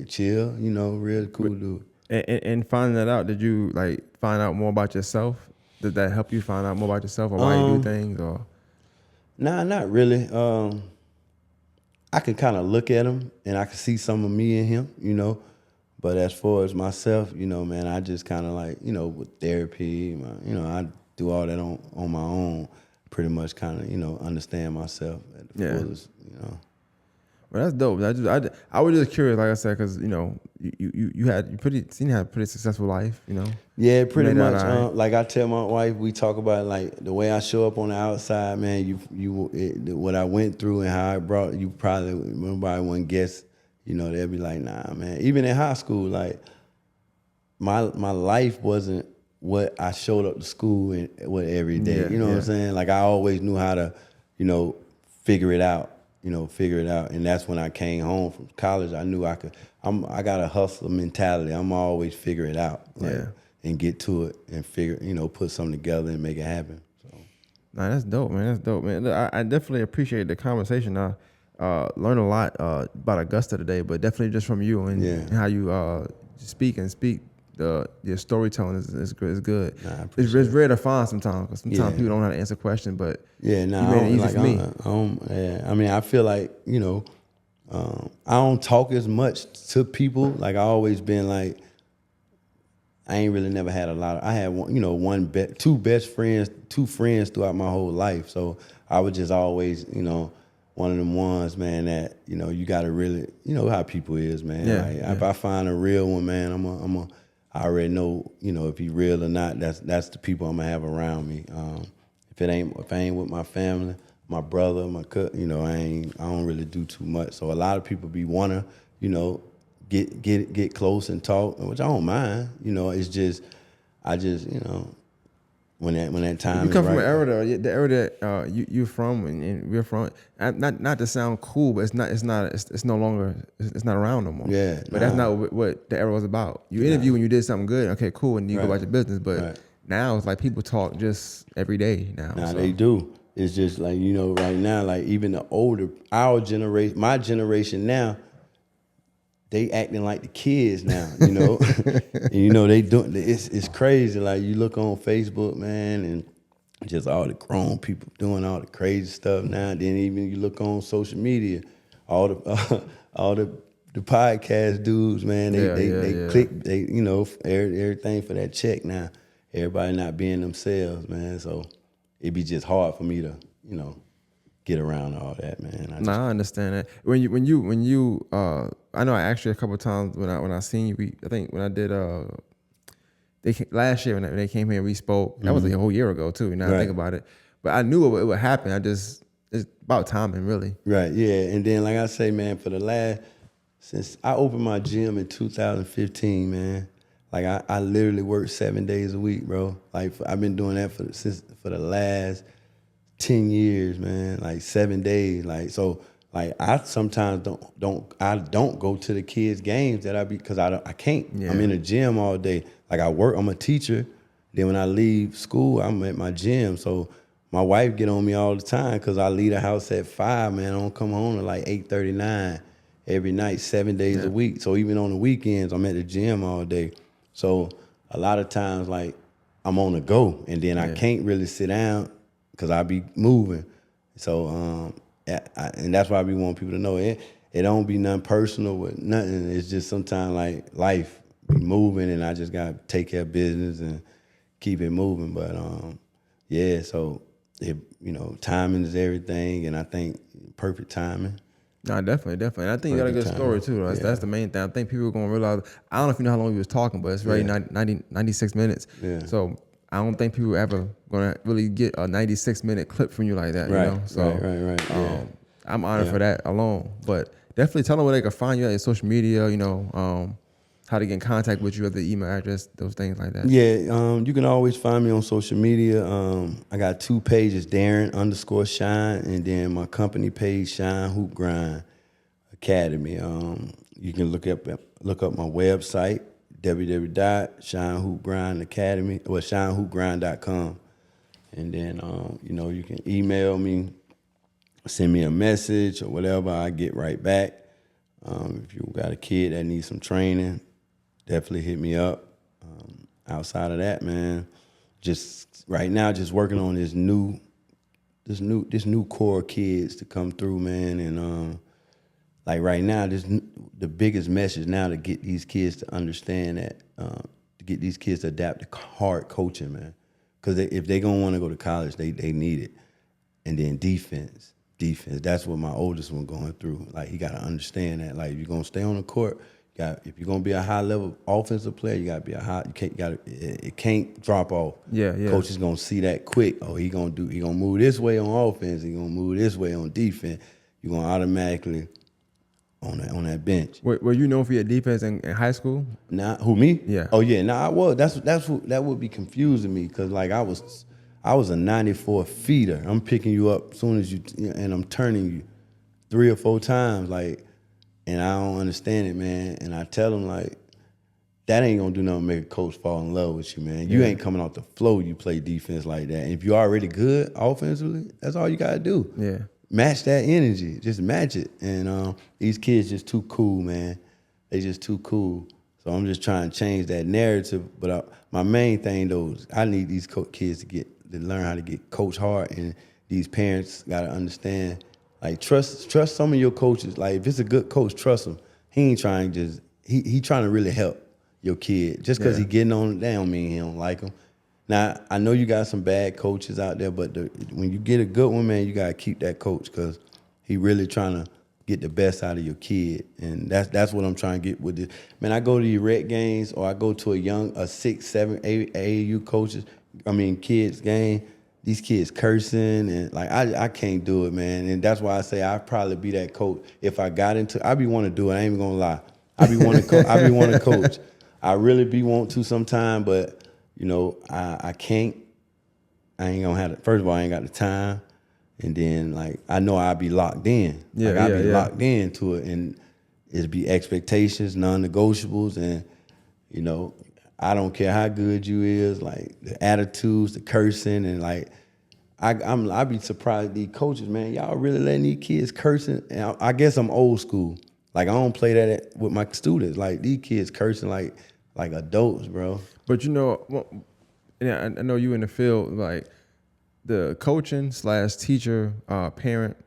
chill, you know, real cool dude. And finding that out, did you like find out more about yourself? Did that help you find out more about yourself or why you do things? Or nah, not really. I can kind of look at him and I can see some of me in him, you know. But as far as myself, you know, man, I just kind of like, you know, with therapy, you know, I do all that on my own. Pretty much kind of, you know, understand myself at the fullest, you know. Well, that's dope. I was just curious, like I said, because, you know, you had a pretty successful life, you know. Yeah, pretty much. Like I tell my wife, we talk about like the way I show up on the outside, man. What I went through and how I brought you, nobody wouldn't guess. You know, they'd be like, nah, man. Even in high school, like my life wasn't what I showed up to school and what every day. Yeah, you know what I'm saying? Like I always knew how to, you know, figure it out. And that's when I came home from college. I knew I could. I got a hustle mentality. I'm always figure it out, and get to it and figure, you know, put something together and make it happen. So, nah, that's dope, man. That's dope, man. I definitely appreciate the conversation. I learned a lot about Augusta today, but definitely just from you and how you speak. Your storytelling is good. Nah, it's rare to find sometimes, because sometimes people don't know how to answer questions, but you made it easy for me. I mean, I feel like, you know, I don't talk as much to people. Like I always been like, I ain't really never had a lot of, I had one, you know, two best friends, two friends throughout my whole life. So I was just always, you know, one of them ones, man, that, you know, you gotta really, you know how people is, man. If I find a real one, man, I already know, you know, if he real or not. That's the people I'm gonna have around me. If I ain't with my family, my brother, my cousin, you know, I don't really do too much. So a lot of people wanna, you know, get close and talk, which I don't mind. You know, it's just, you know, when that time. You come from an era, the era that you're from and we're from. Not to sound cool, but it's no longer, it's not around no more. Yeah, but that's not what the era was about. You interview when you did something good, okay, cool, and you go about your business. But now it's like people talk just every day now. Now they do. It's just like, you know, right now, like even the older, our generation, my generation now, they acting like the kids now, you know. And, you know, they doing it's crazy. Like you look on Facebook, man, and just all the grown people doing all the crazy stuff now. And then even you look on social media, all the all the podcast dudes, man, they click, they you know, everything for that check now. Everybody not being themselves, man. So it'd be just hard for me to, you know, get around all that, man. I understand that. When you I know I asked you a couple of times when I seen you. I think when I did last year when they came here and we spoke. That was like a whole year ago too. Now I think about it, but I knew it would happen. It's about timing, really. Right. Yeah. And then like I say, man, since I opened my gym in 2015, man. Like I literally work 7 days a week, bro. Like I've been doing that for the last 10 years, man. Like 7 days. Like so, like I sometimes don't go to the kids' games that because I can't. Yeah. I'm in the gym all day. Like I'm a teacher. Then when I leave school, I'm at my gym. So my wife get on me all the time because I leave the house at 5, man. I don't come home at like 8:39 every night, 7 days a week. So even on the weekends, I'm at the gym all day. So a lot of times, like, I'm on the go, and then I can't really sit down because I be moving. So, and that's why I be wanting people to know it don't be nothing personal with nothing. It's just sometimes, like, life be moving, and I just got to take care of business and keep it moving. But, so, timing is everything, and I think perfect timing. No, definitely. And I think you got a good story, too. That's the main thing. I think people are going to realize, I don't know if you know how long we was talking, but it's already 96 minutes. Yeah. So I don't think people ever going to really get a 96-minute clip from you like that, you know? So, right. I'm honored for that alone. But definitely tell them where they can find you at your social media, you know, how to get in contact with you, at the email address, those things like that. Yeah, you can always find me on social media. I got 2 pages, Darrin_Shine, and then my company page, Shine Hoop Grind Academy. You can look up my website, www.shinehoopgrindacademy or shinehoopgrind.com. And then, you can email me, send me a message or whatever. I get right back. If you got a kid that needs some training, definitely hit me up. Outside of that, man, just right now, just working on this new core of kids to come through, man. And like right now, the biggest message now to get these kids to understand that, to get these kids to adapt to hard coaching, man. Because if they gonna want to go to college, they need it. And then defense. That's what my oldest one going through. Like he got to understand that. Like if you're gonna stay on the court, if you're gonna be a high level offensive player, you gotta be it can't drop off. Yeah. Coach is gonna see that quick. Oh, he gonna move this way on offense. He gonna move this way on defense. You're gonna automatically on that bench. Were you known for your defense in high school? Nah, who me? Yeah. Oh yeah. Nah, I was. That would be confusing me because like I was a 94 feeder. I'm picking you up as soon as and I'm turning you 3 or 4 times, like. And I don't understand it, man. And I tell them, like, that ain't gonna do nothing to make a coach fall in love with you, man. You ain't coming off the floor, you play defense like that. And if you're already good offensively, that's all you gotta do. Yeah. Match that energy. Just match it. And these kids just too cool, man. They just too cool. So I'm just trying to change that narrative. But my main thing, though, is I need these kids to learn how to get coach hard. And these parents gotta understand. Like trust some of your coaches. Like if it's a good coach, trust him. He ain't trying he trying to really help your kid. Just because he getting on, that don't mean he don't like him. Now I know you got some bad coaches out there, but when you get a good one, man, you gotta keep that coach because he really trying to get the best out of your kid, and that's what I'm trying to get with this. Man, I go to the rec games or I go to a 6, 7, 8 AAU kids game. These kids cursing and like I can't do it, man. And that's why I say I'd probably be that coach if I got into. I be want to do it. I ain't even gonna lie. I be want to coach. I really be want to sometime, but I can't. I ain't gonna have it. First of all, I ain't got the time, and then like I know I'll be locked in. I'll be locked into it, and it'll be expectations, non-negotiables, and I don't care how good you is, like the attitudes, the cursing, and like I be surprised these coaches, man. Y'all really letting these kids cursing? And I guess I'm old school. Like, I don't play that with my students. Like, these kids cursing like adults, bro. But I know you in the field, like the coaching / teacher, parent,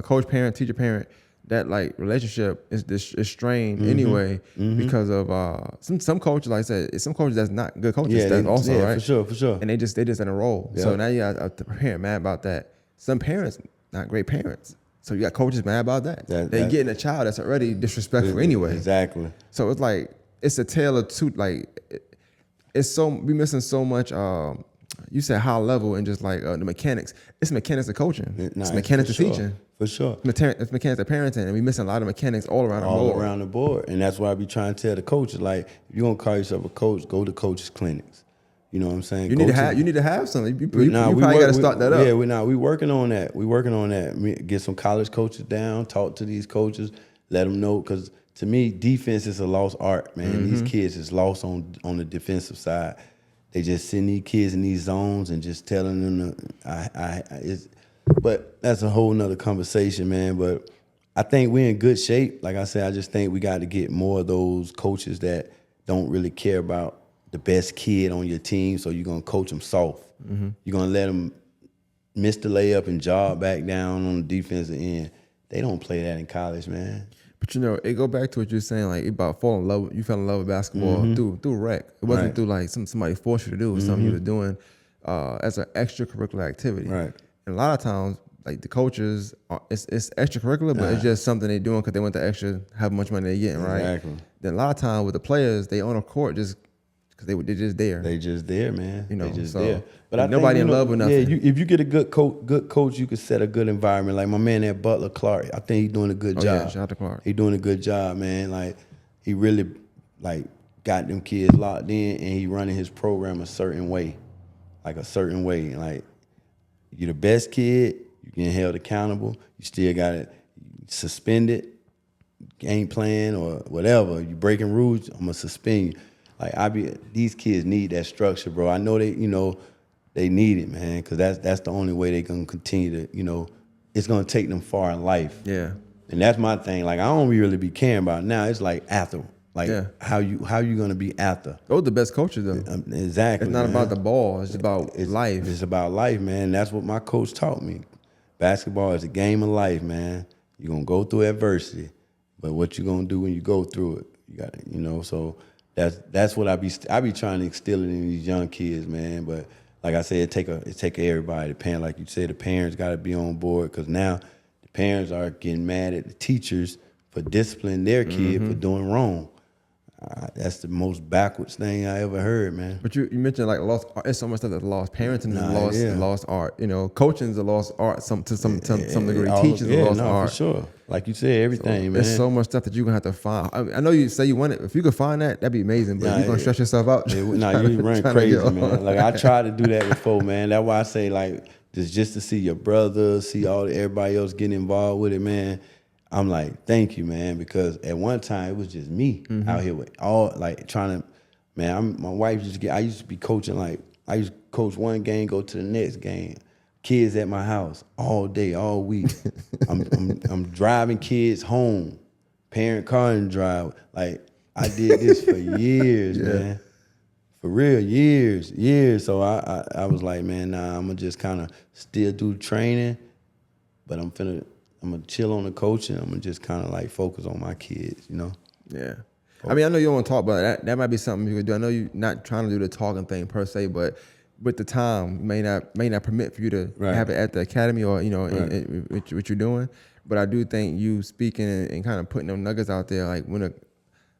coach parent, teacher parent, that like relationship is strained anyway because of some coaches, like I said, some coaches that's not good coaches. That's also right, for sure. And they just in a role. Yep. So now you got a parent mad about that. Some parents not great parents. So you got coaches mad about that. They getting a child that's already disrespectful anyway. Exactly. So it's like it's a tale of two. Like we missing so much. You said high level and just like the mechanics. It's mechanics of coaching. It's mechanics of teaching. For sure. It's mechanics of parenting, and we missing a lot of mechanics all around the board. All around the board, and that's why I be trying to tell the coaches, like, if you gonna call yourself a coach, go to coaches clinics. You know what I'm saying? You need to have something. You probably got to start that up. Yeah, we working on that. We working on that. Get some college coaches down, talk to these coaches, let them know. Because to me, defense is a lost art, man. These kids is lost on the defensive side. They just send these kids in these zones and just telling them but that's a whole nother conversation, man. But I think we're in good shape. Like I said, I just think we got to get more of those coaches that don't really care about the best kid on your team, so you're going to coach them soft. You're going to let them miss the layup and jog back down on the defensive end. They don't play that in college, man. But it go back to what you're saying, like about falling in love. You fell in love with basketball through rec. It wasn't through like somebody forced you to do. It was something you were doing as an extracurricular activity. Right. And a lot of times, like the coaches, it's extracurricular, but it's just something they're doing because they want the extra, how much money they're getting, right? Exactly. Then a lot of times with the players, they on a court just because they're just there. They just there, man. They just there. But nobody in love with nothing. Yeah, if you get a good coach, you can set a good environment. Like my man at Butler, Clark, I think he's doing a good job. Yeah, shout out to Clark. He's doing a good job, man. Like he really got them kids locked in, and he running his program a certain way. Like you're the best kid, you getting held accountable. You still got it suspended, game plan or whatever. You breaking rules, I'm gonna suspend you. Like these kids need that structure, bro. I know they need it, man, because that's the only way they gonna continue to, it's gonna take them far in life. Yeah. And that's my thing. Like I don't really be caring about it now. It's like after. Like how you gonna be after? Those are the best coaches though. Exactly. It's not about the ball. It's about life. It's about life, man. That's what my coach taught me. Basketball is a game of life, man. You're gonna go through adversity, but what you gonna do when you go through it? You got to, so that's what I be trying to instill in these young kids, man. But like I said, it take everybody. The parent, like you said, the parents got to be on board because now the parents are getting mad at the teachers for disciplining their kid for doing wrong. That's the most backwards thing I ever heard, man. But you mentioned like lost art. It's so much stuff that's lost. Parenting is lost art. Coaching is a lost art to some degree. Teaching is a lost art. For sure. Like you said, everything, man. There's so much stuff that you're going to have to find. I know you say you want it. If you could find that, that'd be amazing. But you're going to stress yourself out. You run crazy, man. Like I tried to do that before, man. That's why I say like just to see your brother, see everybody else getting involved with it, man. I'm like, thank you, man, because at one time it was just me out here with all trying to, man. My wife I used to be coaching I used to coach one game, go to the next game. Kids at my house all day, all week. I'm driving kids home, parent car and drive. Like I did this for years, man. For real, years. So I was like, man, nah, I'm gonna just kind of still do training, but I'm gonna chill on the coaching. I'm gonna just kind of focus on my kids, Yeah. I mean, I know you don't want to talk about that. That might be something you could do. I know you're not trying to do the talking thing per se, but with the time, may not permit for you to have it at the academy or what you're doing. But I do think you speaking and kind of putting them nuggets out there, like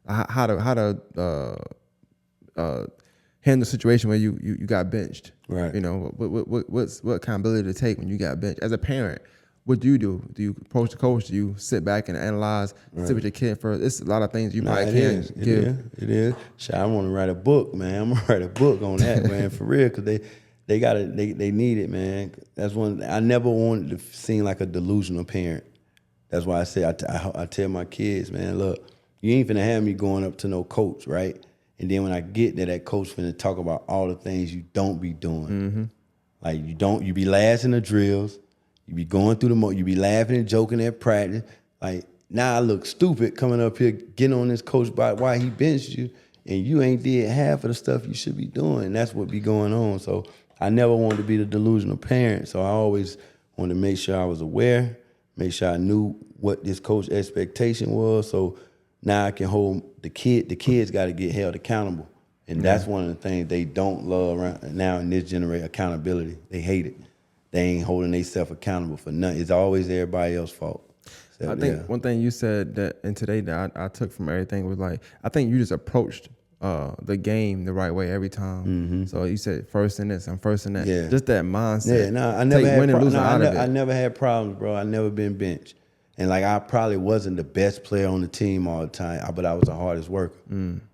how to handle the situation where you got benched. Right. What accountability to take when you got benched as a parent. What do? Do you approach the coach? Do you sit back and analyze, sit with your kid first? It's a lot of things you probably can't give. It is. Shit, I want to write a book, man. I'm going to write a book on that, man, for real, because they need it, man. That's one. I never wanted to seem like a delusional parent. That's why I say I tell my kids, man, look, you ain't finna have me going up to no coach, right? And then when I get there, that coach finna talk about all the things you don't be doing. Like you be last in the drills. You be going through you be laughing and joking at practice. Like now I look stupid coming up here, getting on this coach about why he benched you, and you ain't did half of the stuff you should be doing. That's what be going on. So I never wanted to be the delusional parent. So I always wanted to make sure I was aware, make sure I knew what this coach expectation was. So now I can hold the kid. The kids got to get held accountable. And that's one of the things they don't love right now in this generation, accountability. They hate it. They ain't holding themselves accountable for nothing. It's always everybody else's fault. So, I think one thing you said that in today that I took from everything was like, I think you just approached the game the right way every time. Mm-hmm. So you said first in this and first in that. Yeah. Just that mindset. Yeah, no, I never had I never had problems, bro. I never been benched. And like I probably wasn't the best player on the team all the time, but I was the hardest worker.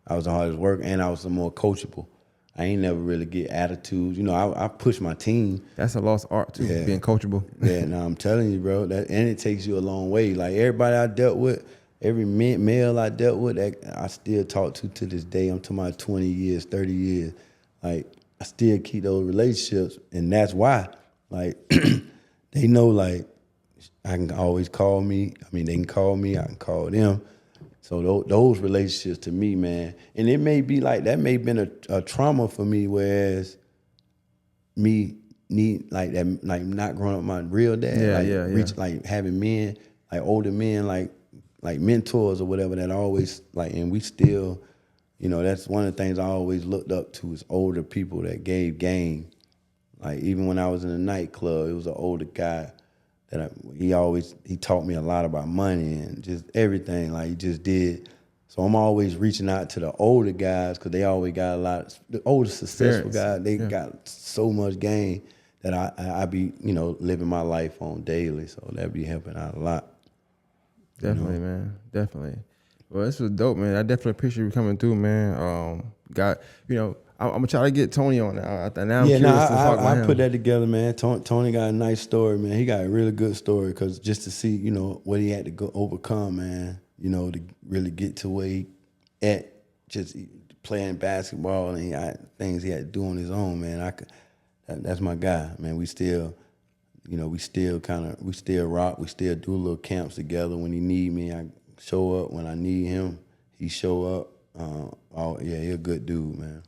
I was the hardest worker, and I was the more coachable. I ain't never really get attitudes. You know, I push my team. That's a lost art too, being coachable. Yeah, no, I'm telling you, bro. And it takes you a long way. Like everybody I dealt with, every male I dealt with, I still talk to this day. I'm talking about 20 years, 30 years. Like I still keep those relationships, and that's why. Like they know, like I can always call me. I mean, they can call me. I can call them. So those relationships to me, man, and it may be like that may have been a trauma for me, whereas me like that, like not growing up with my real dad, like having men, like older men, like mentors or whatever that always like, and we still, you know, that's one of the things I always looked up to is older people that gave game. Like even when I was in a nightclub, it was an older guy. He taught me a lot about money and just everything, like he just did. So I'm always reaching out to the older guys because they always got the older successful guys, they got so much game that I be, you know, living my life on daily. So that be helping out a lot. Definitely, you know? Man. Definitely. Well, this was dope, man. I definitely appreciate you coming through, man. I'm gonna try to get Tony on now. Now I'm curious to talk about him. I put that together, man. Tony got a nice story, man. He got a really good story because just to see, you know, what he had to go overcome, man. You know, to really get to where he at, just playing basketball and he had things he had to do on his own, man. That's my guy, man. We still, you know, we still rock. We still do little camps together. When he need me, I show up. When I need him, he show up. He's a good dude, man.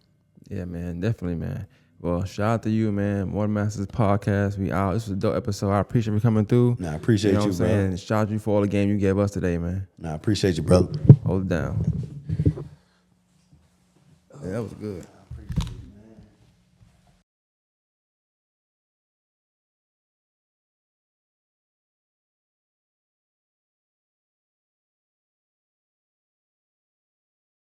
Yeah, man, definitely, man. Well, shout out to you, man. Morning Masters Podcast. We out. This was a dope episode. I appreciate you coming through. Nah, I appreciate you, bro. And shout out to you for all the game you gave us today, man. Nah, I appreciate you, brother. Hold it down. Yeah, that was good.